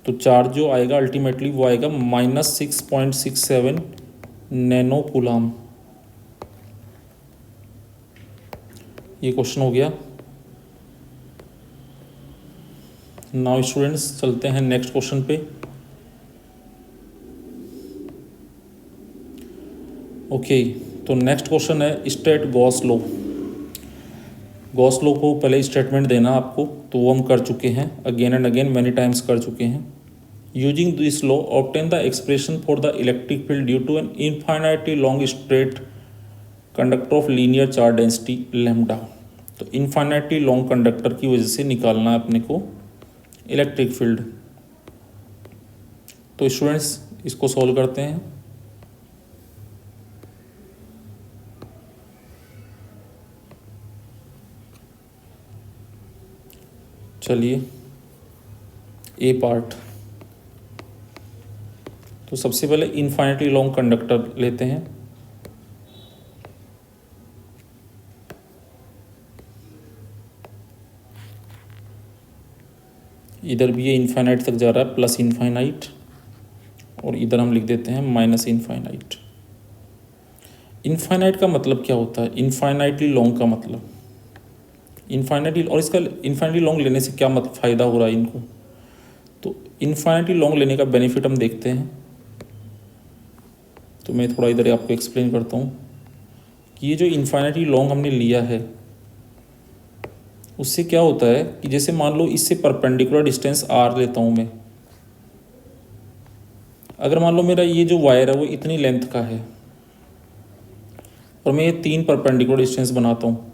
तो चार्ज जो आएगा अल्टीमेटली वो आएगा -6.67 नैनो कूलाम। ये क्वेश्चन हो गया। नाउ स्टूडेंट्स चलते हैं नेक्स्ट क्वेश्चन पे। ओके, तो नेक्स्ट क्वेश्चन है state Gauss law. Gauss law को पहले स्टेटमेंट देना आपको, तो वो हम कर चुके हैं, again and again many times कर चुके हैं। Using this law obtain the expression for the electric field due to an infinitely long straight conductor of linear charge density lambda. तो इनफाइनाइटली लॉन्ग कंडक्टर की वजह से निकालना है अपने को इलेक्ट्रिक फील्ड। तो स्टूडेंट्स इसको सॉल्व करते हैं। चलिए ए पार्ट। तो सबसे पहले इनफाइनाइटली लॉन्ग कंडक्टर लेते हैं। इधर भी ये इनफाइनाइट तक जा रहा है, प्लस इनफाइनाइट, और इधर हम लिख देते हैं माइनस इनफाइनाइट। इनफाइनाइट का मतलब क्या होता है, इनफाइनाइटली लॉन्ग का मतलब इनफाइनाइटली, और इसका इनफाइनाइटली लॉन्ग लेने से क्या मतलब फ़ायदा हो रहा है इनको। तो इनफाइनाइटली लॉन्ग लेने का बेनिफिट हम देखते हैं। तो मैं थोड़ा इधर आपको एक्सप्लेन करता हूँ कि ये जो इनफाइनाइटली लॉन्ग हमने लिया है उससे क्या होता है कि जैसे मान लो इससे परपेंडिकुलर डिस्टेंस आर लेता हूँ मैं। अगर मान लो मेरा ये जो वायर है वो इतनी लेंथ का है और मैं ये 3 परपेंडिकुलर डिस्टेंस बनाता हूँ,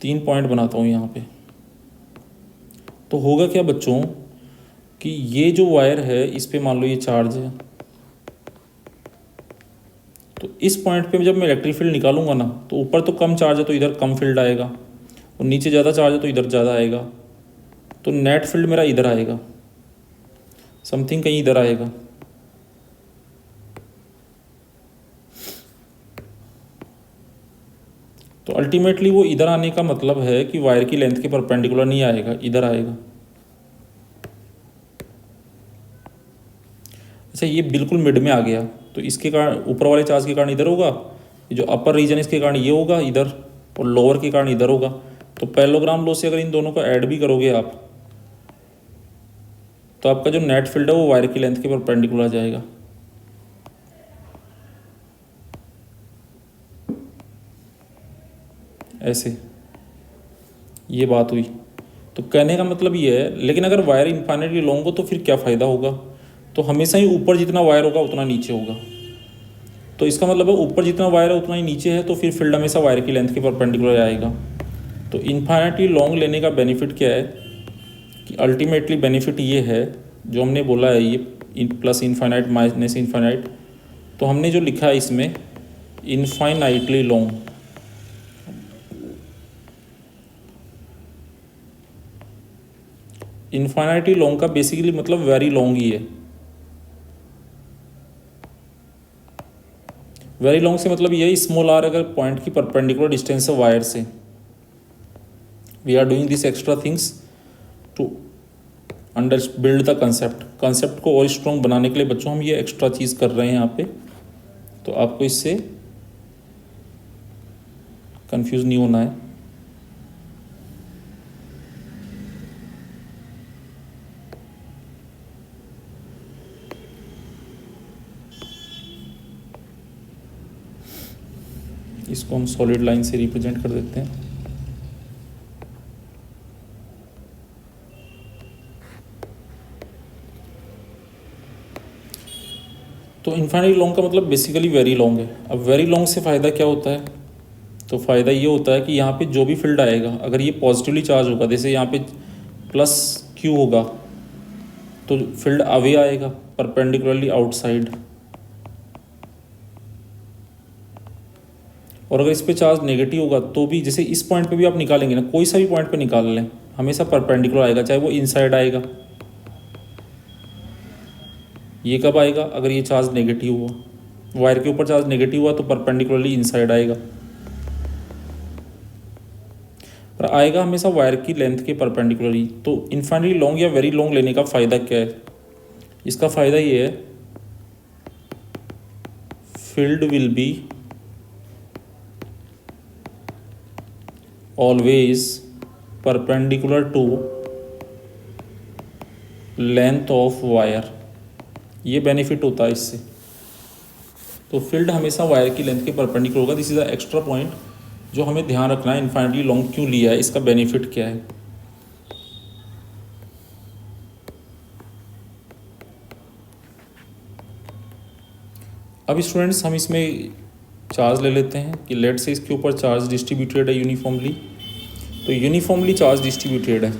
3 पॉइंट बनाता हूँ यहाँ पे, तो होगा क्या बच्चों कि ये जो वायर है इस पे मान लो ये चार्ज है, तो इस पॉइंट पे जब मैं इलेक्ट्रिक फील्ड निकालूंगा ना, तो ऊपर तो कम चार्ज है तो इधर कम फील्ड आएगा, और नीचे ज़्यादा चार्ज है तो इधर ज़्यादा आएगा। तो नेट फील्ड मेरा इधर आएगा, समथिंग कहीं इधर आएगा। तो अल्टीमेटली वो इधर आने का मतलब है कि वायर की लेंथ के परपेंडिकुलर नहीं आएगा, इधर आएगा। अच्छा, ये बिल्कुल मिड में आ गया, तो इसके कारण ऊपर वाले चार्ज के कारण इधर होगा, जो अपर रीजन इसके कारण ये होगा इधर, और लोअर के कारण इधर होगा। तो पैरेललोग्राम लॉ से अगर इन दोनों को ऐड भी करोगे आप, तो आपका जो नेट फील्ड है वो वायर की लेंथ के परपेंडिकुलर आ जाएगा। ऐसे ये बात हुई। तो कहने का मतलब ये है, लेकिन अगर वायर इनफाइनाइटली लॉन्ग हो तो फिर क्या फ़ायदा होगा, तो हमेशा ही ऊपर जितना वायर होगा उतना नीचे होगा। तो इसका मतलब है ऊपर जितना वायर है उतना ही नीचे है, तो फिर फील्ड हमेशा वायर की लेंथ के परपेंडिकुलर आएगा। तो इनफाइनाइटली लॉन्ग लेने का बेनिफिट क्या है कि अल्टीमेटली बेनिफिट ये है जो हमने बोला है, ये प्लस इनफाइनाइट माइनस इनफाइनाइट। तो हमने जो लिखा है इसमें इनफाइनाइटली लॉन्ग, इनफाइनाइटली लॉन्ग का बेसिकली मतलब वेरी लॉन्ग ही है। वेरी लॉन्ग से मतलब ये स्मॉल आर अगर पॉइंट की परपेंडिकुलर डिस्टेंस है वायर से। We are doing this extra things to build the concept को और स्ट्रॉन्ग बनाने के लिए बच्चों हम ये एक्स्ट्रा चीज़ कर रहे हैं यहाँ पे। तो आपको इससे कंफ्यूज नहीं होना है। इसको हम सॉलिड लाइन से रिप्रेजेंट कर देते हैं। तो इनफाइनाइट लॉन्ग का मतलब बेसिकली वेरी लॉन्ग है। अब वेरी लॉन्ग से फ़ायदा क्या होता है, तो फ़ायदा ये होता है कि यहाँ पे जो भी फील्ड आएगा अगर ये पॉजिटिवली चार्ज होगा, जैसे यहाँ पे प्लस क्यू होगा तो फील्ड अवे आएगा परपेंडिकुलरली आउटसाइड, और अगर इस पे चार्ज नेगेटिव होगा तो भी, जैसे इस पॉइंट पे भी आप निकालेंगे ना, कोई सा भी पॉइंट पे निकाल लें, हमेशा परपेंडिकुलर आएगा, चाहे वो इनसाइड आएगा ये कब आएगा? अगर ये चार्ज नेगेटिव हुआ, वायर के ऊपर चार्ज नेगेटिव हुआ तो परपेंडिकुलरली इनसाइड आएगा, पर आएगा हमेशा वायर की लेंथ के परपेंडिकुलरली। तो इन्फाइनली लॉन्ग या वेरी लॉन्ग लेने का फ़ायदा क्या है? इसका फ़ायदा ये है, field will be always perpendicular to length of wire. ये बेनिफिट होता है इससे। तो फील्ड हमेशा वायर की लेंथ के परपेंडिकुलर होगा। This is a extra point जो हमें ध्यान रखना है। इन्फाइनटली लॉन्ग क्यों लिया है, इसका बेनिफिट क्या है। अब स्टूडेंट्स हम इसमें चार्ज ले लेते हैं कि लेट से इसके ऊपर चार्ज डिस्ट्रीब्यूटेड है यूनिफॉर्मली। तो यूनिफॉर्मली चार्ज डिस्ट्रीब्यूटेड है,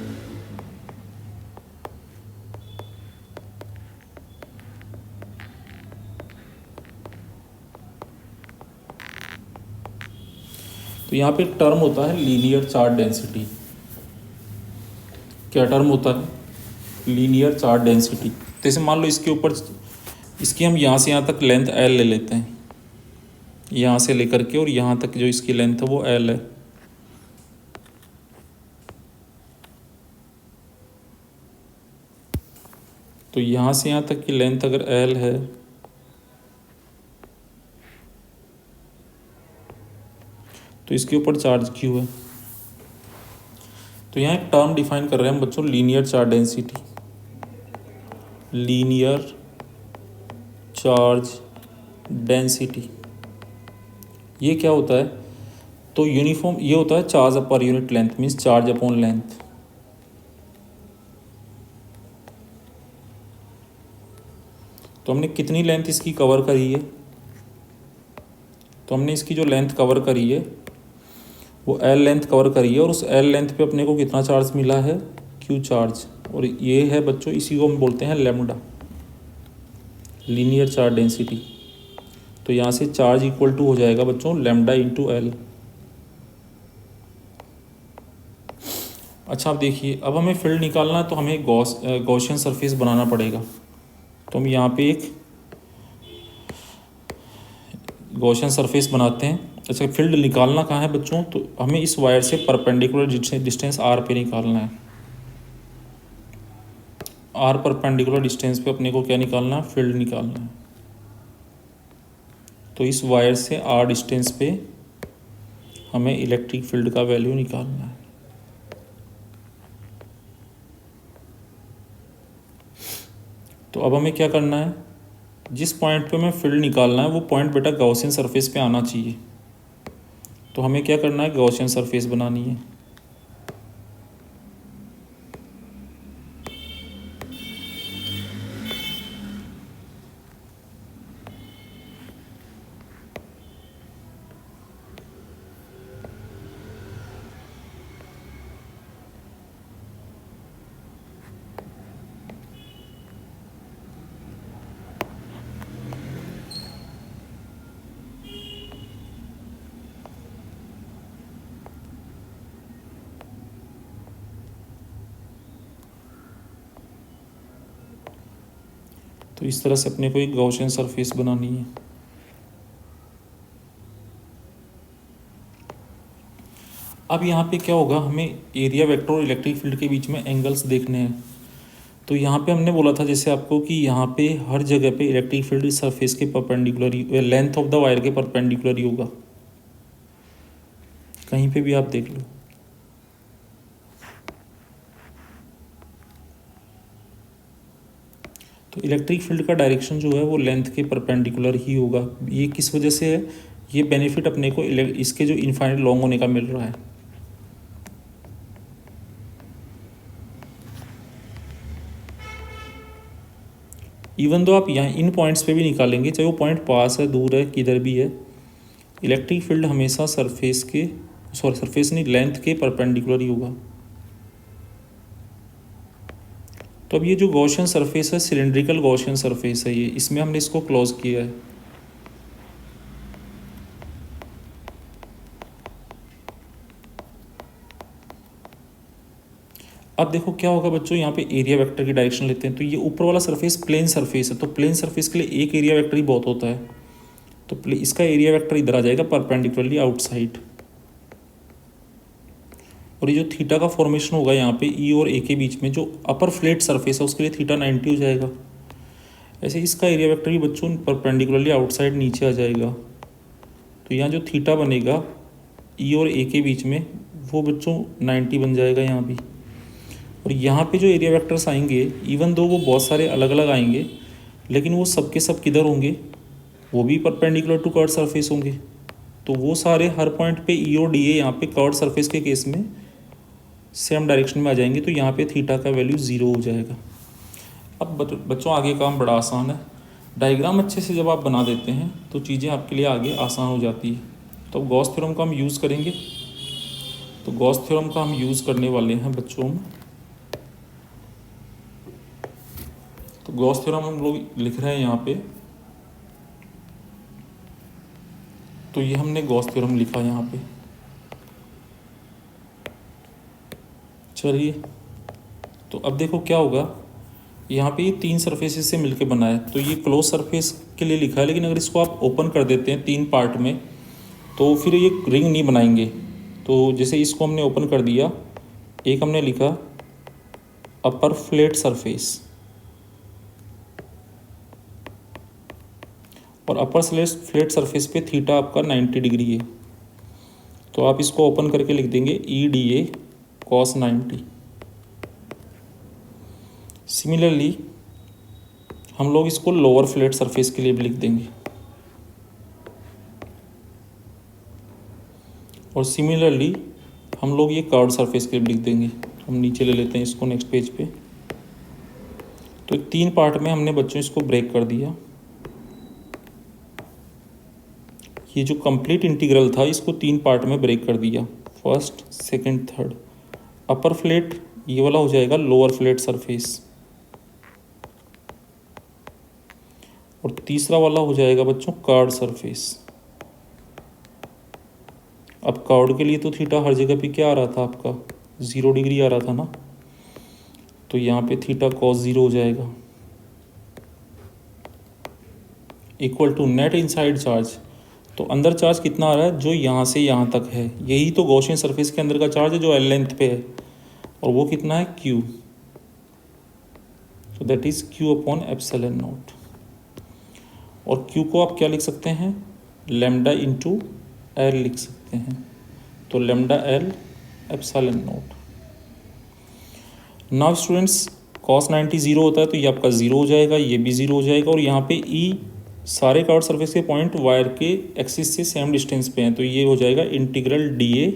तो यहाँ पे एक टर्म होता है लीनियर चार्ज डेंसिटी। क्या टर्म होता है? Linear charge density. जैसे मान लो इसके ऊपर, इसकी हम यहाँ से यहाँ तक लेंथ एल ले लेते हैं, यहाँ से लेकर के और यहाँ तक जो इसकी लेंथ है वो एल है। तो यहाँ से यहाँ तक की लेंथ अगर एल है तो इसके ऊपर चार्ज क्यू है। तो यहाँ एक टर्म डिफाइन कर रहे हैं हम बच्चों, linear charge density. Linear charge density ये क्या होता है? तो यूनिफॉर्म ये होता है charge per unit length, means charge upon length. तो हमने कितनी लेंथ इसकी कवर करी है? तो हमने इसकी जो लेंथ कवर करी है वो एल लेंथ कवर करी है, और उस एल लेंथ पे अपने को कितना चार्ज मिला है? Q charge. और ये है बच्चों, इसी को हम बोलते हैं लैम्डा, लीनियर चार्ज डेंसिटी। तो यहाँ से चार्ज इक्वल टू हो जाएगा बच्चों लैम्डा इंटू एल। अच्छा अब देखिए, अब हमें फील्ड निकालना है तो हमें गॉसियन सरफेस बनाना पड़ेगा। तो हम यहाँ पे एक गॉसियन सरफेस बनाते हैं। अच्छा, फील्ड निकालना कहाँ है बच्चों? तो हमें इस वायर से परपेंडिकुलर डिस्टेंस आर पे निकालना है। आर परपेंडिकुलर डिस्टेंस पे अपने को क्या निकालना है? फील्ड निकालना है। तो इस वायर से आर डिस्टेंस पे हमें इलेक्ट्रिक फील्ड का वैल्यू निकालना है। तो अब हमें क्या करना है? जिस पॉइंट पे हमें फील्ड निकालना है वो पॉइंट बेटा गॉसियन सरफेस पे आना चाहिए। तो हमें क्या करना है? गॉसियन सरफेस बनानी है। तो इस तरह से अपने को एक गॉसियन सरफेस बनानी है। अब यहाँ पे क्या होगा? हमें एरिया वेक्टर और इलेक्ट्रिक फील्ड के बीच में एंगल्स देखने हैं। तो यहाँ पे हमने बोला था जैसे आपको कि यहाँ पे हर जगह पे इलेक्ट्रिक फील्ड सरफेस के perpendicular he, length of the wire के परपेंडिकुलर ही होगा। कहीं पे भी आप देख लो। तो इलेक्ट्रिक फील्ड का डायरेक्शन जो है वो लेंथ के परपेंडिकुलर ही होगा। ये किस वजह से है? ये बेनिफिट अपने को इसके जो इनफाइनाइट लॉन्ग होने का मिल रहा है। इवन दो आप यहाँ इन पॉइंट्स पे भी निकालेंगे, चाहे वो पॉइंट पास है, दूर है, किधर भी है, इलेक्ट्रिक फील्ड हमेशा सरफेस नहीं, लेंथ के परपेंडिकुलर ही होगा। तो अब ये जो गॉसियन सरफेस है, सिलेंड्रिकल गॉसियन सरफेस है, ये इसमें हमने इसको क्लोज किया है। अब देखो क्या होगा बच्चों, यहाँ पे एरिया वेक्टर की डायरेक्शन लेते हैं। तो ये ऊपर वाला सरफेस प्लेन सरफेस है, तो प्लेन सरफेस के लिए एक एरिया वेक्टर ही बहुत होता है। तो इसका एरिया वेक्टर इधर आ जाएगा परपेंडिकुलरली आउटसाइड। और ये जो थीटा का फॉर्मेशन होगा यहाँ पे ई और ए के बीच में, जो अपर फ्लैट सरफेस है उसके लिए थीटा 90 हो जाएगा। ऐसे इसका एरिया वेक्टर भी बच्चों परपेंडिकुलरली आउटसाइड नीचे आ जाएगा। तो यहाँ जो थीटा बनेगा ई और ए के बीच में, वो बच्चों 90 बन जाएगा यहाँ भी। और यहाँ पे जो एरिया वेक्टर्स आएंगे, इवन दो वो बहुत सारे अलग अलग आएंगे, लेकिन वो सब के सब किधर होंगे, वो भी परपेंडिकुलर टू कर्व सरफेस होंगे। तो वो सारे हर पॉइंट पे ई और डी ए यहाँ पे कर्व सरफेस के केस में सेम डायरेक्शन में आ जाएंगे। तो यहाँ पे थीटा का वैल्यू 0 हो जाएगा। अब बच्चों आगे काम बड़ा आसान है। डायग्राम अच्छे से जब आप बना देते हैं तो चीज़ें आपके लिए आगे आसान हो जाती है। तो गॉस थ्योरम का हम यूज़ करेंगे। तो गॉस थ्योरम का हम यूज़ करने वाले हैं बच्चों। तो गॉस थ्योरम हम लोग लिख रहे हैं यहाँ पे। तो ये हमने गॉस थ्योरम लिखा यहाँ पे। चलिए, तो अब देखो क्या होगा, यहाँ पे ये 3 सरफेसेस से मिलके बना है। तो ये क्लोज सरफेस के लिए लिखा है, लेकिन अगर इसको आप ओपन कर देते हैं 3 पार्ट में तो फिर ये रिंग नहीं बनाएंगे। तो जैसे इसको हमने ओपन कर दिया, एक हमने लिखा अपर फ्लैट सरफेस, और अपर फ्लैट सरफेस पे थीटा आपका 90 डिग्री है। तो आप इसको ओपन करके लिख देंगे E D A cos 90। Similarly हम लोग इसको लोअर फ्लैट सरफेस के लिए भी लिख देंगे। और सिमिलरली हम लोग ये कर्व्ड सरफेस के लिए लिख देंगे। हम नीचे ले लेते हैं इसको नेक्स्ट पेज पे। तो 3 पार्ट में हमने बच्चों इसको ब्रेक कर दिया। ये जो कंप्लीट इंटीग्रल था इसको 3 पार्ट में ब्रेक कर दिया, फर्स्ट, सेकंड, थर्ड। अपर फ्लैट ये वाला हो जाएगा लोअर फ्लैट सरफेस, और तीसरा वाला हो जाएगा बच्चों कर्व्ड सरफेस। अब कर्व्ड के लिए तो थीटा हर जगह पे क्या आ रहा था आपका, 0 डिग्री आ रहा था ना। तो यहाँ पे थीटा कॉस 0 हो जाएगा, equal to net inside charge. तो अंदर चार्ज कितना आ रहा है, जो यहाँ से यहाँ तक है, यही तो गॉसियन सरफेस के अंदर का चार्ज है जो एल लेंथ पे है, और वो कितना है क्यू। तो that is Q upon epsilon naught. और क्यू को आप क्या लिख सकते हैं, लैम्डा इंटू एल लिख सकते हैं। तो lambda L epsilon not. Now students, cos 90 0 होता है, तो ये आपका 0 हो जाएगा, ये भी 0 हो जाएगा। और यहाँ पे ई सारे कर्व सरफेस के पॉइंट वायर के एक्सिस से सेम डिस्टेंस पे हैं, तो ये हो जाएगा इंटीग्रल डी ए,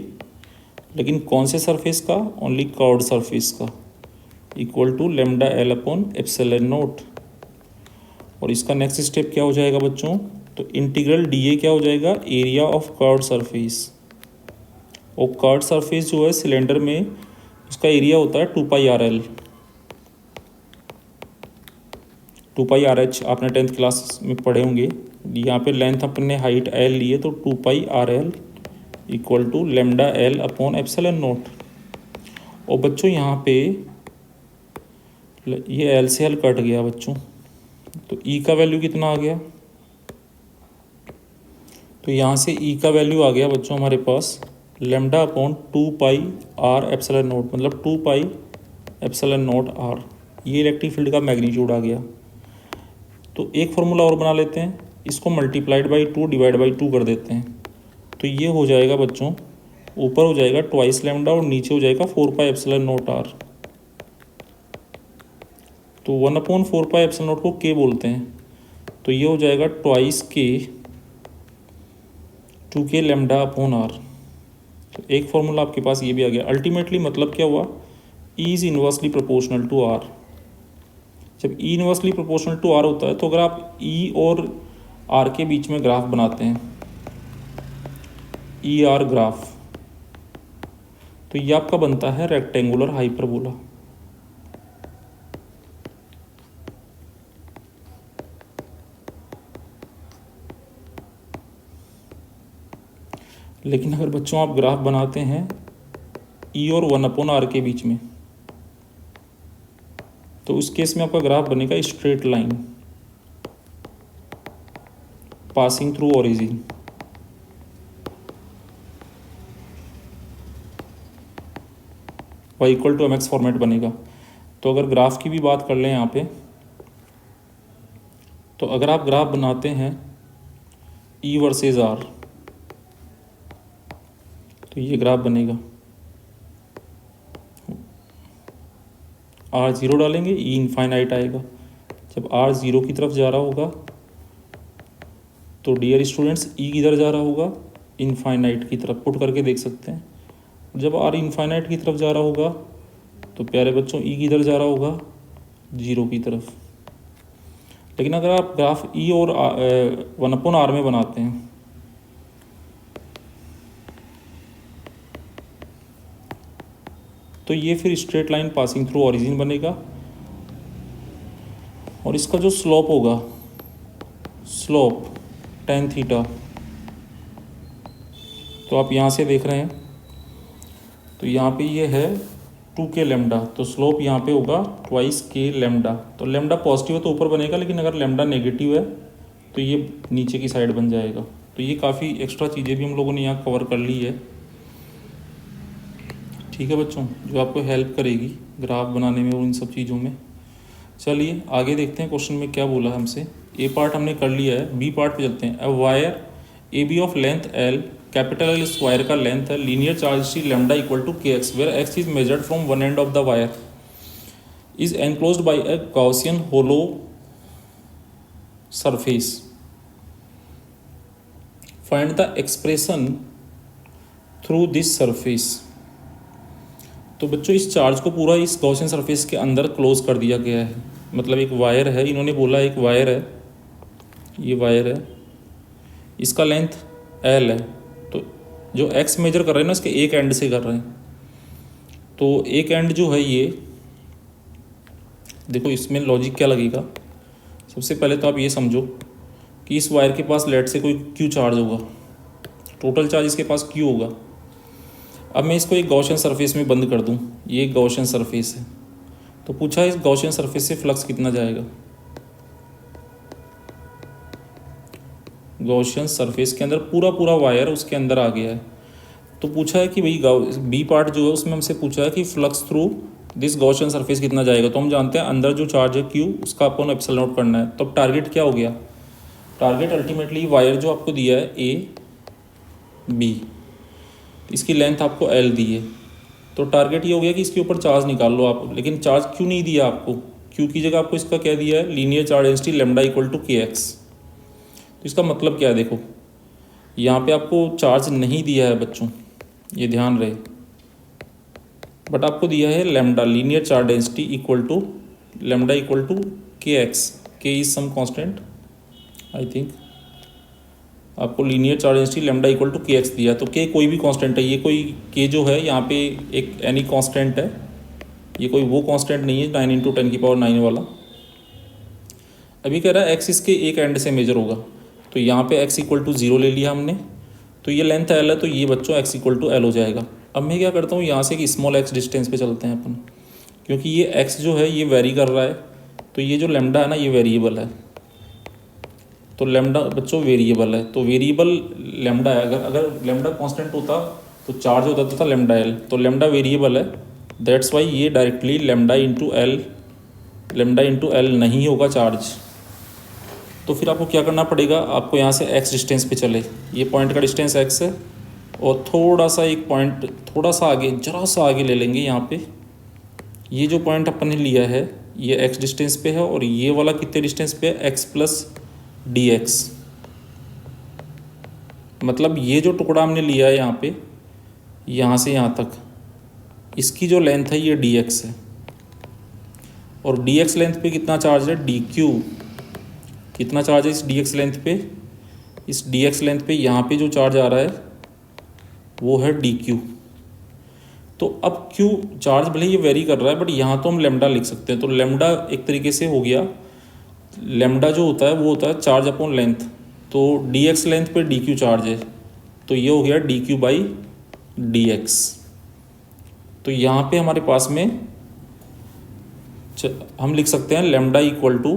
लेकिन कौन से सरफेस का, ओनली कर्व्ड सरफेस का, equal to lambda L upon epsilon naught. और इसका नेक्स्ट स्टेप क्या हो जाएगा बच्चों, तो इंटीग्रल डी ए क्या हो जाएगा, एरिया ऑफ कर्व्ड सरफेस। और कर्व्ड सरफेस जो है सिलेंडर में, उसका एरिया होता है 2πRL। 2πRH आपने 10th क्लास में पढ़े होंगे। यहाँ पे लेंथ अपने हाइट L लिए, तो 2πRL equal to lambda L upon epsilon naught. और बच्चों यहाँ पे ये L से L कट गया बच्चों, तो E का वैल्यू कितना आ गया, तो यहाँ से E का वैल्यू आ गया बच्चों हमारे पास lambda upon 2πR epsilon naught, मतलब 2π एप्सिलॉन नॉट R। ये इलेक्ट्रिक फील्ड का मैग्नीट्यूड आ गया। तो एक फार्मूला और बना लेते हैं, इसको मल्टीप्लाइड बाई 2 डिवाइड बाई 2 कर देते हैं। तो ये हो जाएगा बच्चों, ऊपर हो जाएगा ट्वाइस लैम्डा और नीचे हो जाएगा 4π एप्सिलॉन नॉट R। तो 1/4π एप्सिलॉन नॉट को के बोलते हैं, तो ये हो जाएगा ट्वाइस के 2k लैम्डा अपॉन R। तो एक फॉर्मूला आपके पास ये भी आ गया। अल्टीमेटली मतलब क्या हुआ, E is inversely proportional to R। जब E inversely proportional to R होता है, तो अगर आप E और R के बीच में ग्राफ बनाते हैं, ER ग्राफ, तो ये आपका बनता है रेक्टेंगुलर हाइपरबोला। लेकिन अगर बच्चों आप ग्राफ बनाते हैं E और 1/R के बीच में, उस केस में आपका ग्राफ बनेगा straight line passing through origin. y equal to m x format बनेगा। तो अगर ग्राफ की भी बात कर लें यहाँ पे, तो अगर आप ग्राफ बनाते हैं E वर्सेस R, तो ये ग्राफ बनेगा। R 0 डालेंगे, E इनफाइनाइट आएगा। जब R 0 की तरफ जा रहा होगा तो डियर स्टूडेंट्स E किधर जा रहा होगा, इनफाइनाइट की तरफ। पुट करके देख सकते हैं। जब R इनफाइनाइट की तरफ जा रहा होगा तो प्यारे बच्चों E किधर जा रहा होगा, 0 की तरफ। लेकिन अगर आप ग्राफ E और 1/R में बनाते हैं तो ये फिर straight line passing through origin बनेगा। और इसका जो स्लोप होगा, स्लोप tan थीटा, तो आप यहाँ से देख रहे हैं तो यहाँ पे ये है 2k लैम्डा, तो स्लोप यहाँ पे होगा 2k लैम्डा। तो लैम्डा पॉजिटिव है तो ऊपर बनेगा, लेकिन अगर लैम्डा नेगेटिव है तो ये नीचे की साइड बन जाएगा। तो ये काफ़ी एक्स्ट्रा चीज़ें भी हम लोगों ने यहाँ कवर कर ली है। ठीक है बच्चों, जो आपको हेल्प करेगी ग्राफ बनाने में और इन सब चीज़ों में। चलिए आगे देखते हैं क्वेश्चन में क्या बोला हमसे। ए पार्ट हमने कर लिया है, बी पार्ट पे चलते हैं। A wire A B of length L, capital L square का लेंथ है, linear charge T lambda equal to के X, where X is measured from one end of the wire, is enclosed by a Gaussian hollow surface, find the expression through this surface. तो बच्चों इस charge को पूरा इस Gaussian surface के अंदर close कर दिया गया है। मतलब एक वायर है, इन्होंने बोला एक वायर है, ये वायर है, इसका लेंथ एल है। तो जो एक्स मेजर कर रहे हैं ना, इसके एक एंड से कर रहे हैं। तो एक एंड जो है ये देखो, इसमें लॉजिक क्या लगेगा। सबसे पहले तो आप ये समझो कि इस वायर के पास लेट से कोई क्यू चार्ज होगा, टोटल चार्ज इसके पास क्यू होगा। अब मैं इसको एक गॉसियन सरफेस में बंद कर दूं, ये एक गॉसियन सरफेस है। तो पूछा इस गॉसियन सरफेस से फ्लक्स कितना जाएगा। गॉसियन सरफेस के अंदर पूरा वायर उसके अंदर आ गया है। तो पूछा है कि भाई बी पार्ट जो है उसमें हमसे पूछा है कि flux through this Gaussian surface कितना जाएगा। तो हम जानते हैं अंदर जो चार्ज है क्यू, उसका अपन एप्सिलॉन नोट करना है। तो अब टारगेट क्या हो गया, टारगेट अल्टीमेटली वायर जो आपको दिया है ए बी, इसकी लेंथ आपको एल दी है। तो टारगेट ये हो गया कि इसके ऊपर चार्ज निकाल लो आप। लेकिन चार्ज क्यों नहीं दिया आपको, क्यू की जगह आपको इसका क्या दिया है, linear charge density lambda equal to के एक्स। तो इसका मतलब क्या है, देखो यहाँ पे आपको चार्ज नहीं दिया है बच्चों, ये ध्यान रहे, बट आपको दिया है lambda, linear charge density equal to lambda equal to के X. K is some constant, I think आपको linear charge density lambda equal to के एक्स दिया। तो के कोई भी कांस्टेंट है, ये कोई के जो है यहाँ पे एक एनी कांस्टेंट है, ये कोई वो कांस्टेंट नहीं है 9 × 10⁹ वाला। अभी कह रहा है एक्स इसके एक एंड से मेजर होगा, तो यहाँ पे एक्स इक्वल टू 0 ले लिया हमने। तो ये लेंथ एल है, तो ये बच्चों एक्स इक्वल टू एल हो जाएगा। अब मैं क्या करता हूँ, यहाँ से एक स्मॉल एक्स डिस्टेंस पे चलते हैं अपन, क्योंकि ये एक्स जो है ये वेरी कर रहा है। तो ये जो लैम्डा है ना, ये वेरिएबल है। तो लैम्डा बच्चों वेरिएबल है, तो वेरिएबल लैम्डा है। अगर लैम्डा कांस्टेंट होता तो चार्ज होता था लैम्डा एल। तो लैम्डा वेरिएबल है, दैट्स वाई ये डायरेक्टली लैम्डा इंटू एल नहीं होगा चार्ज। तो फिर आपको क्या करना पड़ेगा, आपको यहाँ से एक्स डिस्टेंस पे चले, ये पॉइंट का डिस्टेंस एक्स है, और थोड़ा सा एक पॉइंट थोड़ा सा आगे, जरा सा आगे ले लेंगे। यहाँ पे ये जो पॉइंट अपन ने लिया है ये एक्स डिस्टेंस पे है, और ये वाला कितने डिस्टेंस पे है, एक्स प्लस डी एक्स। मतलब ये जो टुकड़ा हमने लिया है यहाँ पे, यहाँ से यहाँ तक, इसकी जो लेंथ है ये डी एक्स है, और डी एक्स लेंथ पे कितना चार्ज है, डी क्यू। कितना चार्ज है इस डी एक्स लेंथ पे, इस डी एक्स लेंथ पे यहाँ पे जो चार्ज आ रहा है वो है डी क्यू। तो अब क्यू चार्ज भले ये वेरी कर रहा है, बट यहाँ तो हम लैम्डा लिख सकते हैं। तो लैम्डा एक तरीके से हो गया, लैम्डा जो होता है वो होता है चार्ज अपॉन लेंथ। तो डी एक्स लेंथ पे डी क्यू चार्ज है, तो ये हो गया D Q by D x. तो यहाँ पे हमारे पास में हम लिख सकते हैं lambda equal to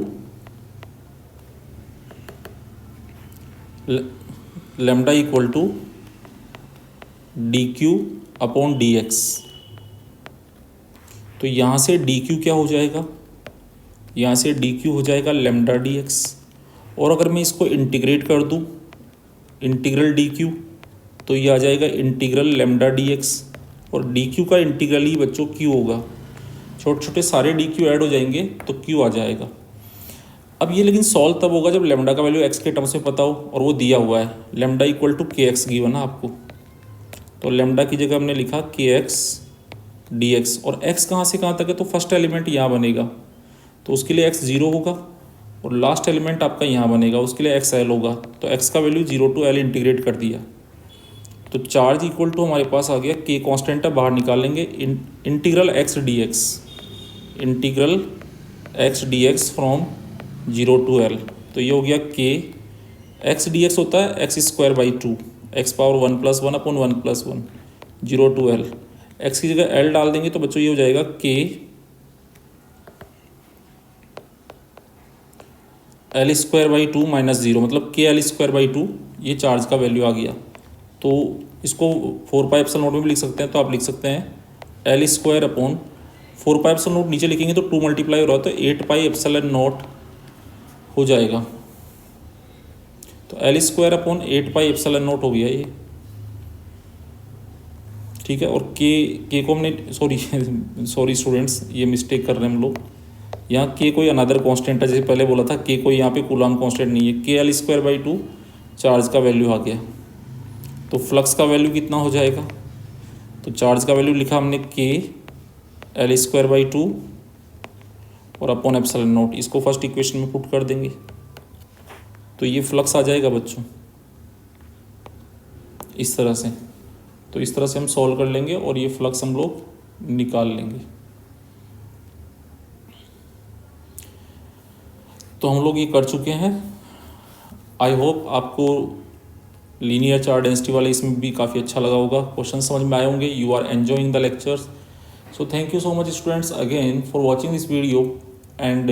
lambda equal to d q upon d x. तो यहाँ से डी क्यू क्या हो जाएगा, यहाँ से डी क्यू हो जाएगा लेमडा डी एक्स। और अगर मैं इसको इंटीग्रेट कर दूँ इंटीग्रल डी क्यू, तो ये आ जाएगा इंटीग्रल लेमडा डी एक्स। और डी क्यू का इंटीग्रल ही बच्चों क्यू होगा, छोटे छोटे सारे डी क्यू ऐड हो जाएंगे तो क्यू आ जाएगा। अब ये लेकिन सॉल्व तब होगा जब लेमडा का वैल्यू एक्स के टर्म्स में पता हो और वो दिया हुआ है, लेमडा इक्वल टू के एक्स गिवन है आपको। तो लेमडा की जगह हमने लिखा के एक्स डी एक्स। और एक्स कहाँ से कहाँ तक है, तो फर्स्ट एलिमेंट यहाँ बनेगा तो उसके लिए एक्स 0 होगा, और लास्ट एलिमेंट आपका यहाँ बनेगा उसके लिए एक्स एल होगा। तो एक्स का वैल्यू 0 टू एल इंटीग्रेट कर दिया। तो चार्ज इक्वल टू हमारे पास आ गया के कांस्टेंट है, बाहर निकालेंगे integral x d x, integral x d x from 0 to L. तो ये हो गया के एक्स डी एक्स होता है x square by 2, x power 1+1 upon 1+1 0 to L. X की जगह एल डाल देंगे तो बच्चों ये हो जाएगा के एल स्क्वायर बाई 2 माइनस 0, मतलब के एल स्क्वायर बाई 2 ये चार्ज का वैल्यू आ गया। तो इसको 4 पाई एप्सिलॉन नोट में भी लिख सकते हैं, तो आप लिख सकते हैं L square upon 4 pi epsilon note नीचे लिखेंगे तो 2 मल्टीप्लाई हो रहा है तो 8 पाई एप्सिलॉन नोट हो जाएगा। तो L square upon 8 pi epsilon note हो गया ये, ठीक है। और के को हमने सॉरी स्टूडेंट्स, ये मिस्टेक कर रहे हैं हम लोग, यहाँ के कोई अनदर कांस्टेंट है, जैसे पहले बोला था के कोई यहाँ पे कूलॉम कांस्टेंट नहीं है। के एल स्क्वायर बाई 2 चार्ज का वैल्यू आ गया। तो फ्लक्स का वैल्यू कितना हो जाएगा, तो चार्ज का वैल्यू लिखा हमने के एल स्क्वायर बाई 2 और अपॉन एप्सिलॉन नोट, इसको फर्स्ट इक्वेशन में पुट कर देंगे तो ये फ्लक्स आ जाएगा बच्चों इस तरह से। तो इस तरह से हम सॉल्व कर लेंगे और ये फ्लक्स हम लोग निकाल लेंगे। तो हम लोग ये कर चुके हैं। आई होप आपको लीनियर चार्ज डेंसिटी वाले इसमें भी काफ़ी अच्छा लगा होगा, क्वेश्चन समझ में आए होंगे। You are enjoying the lectures. So thank you so much students again for watching this video, and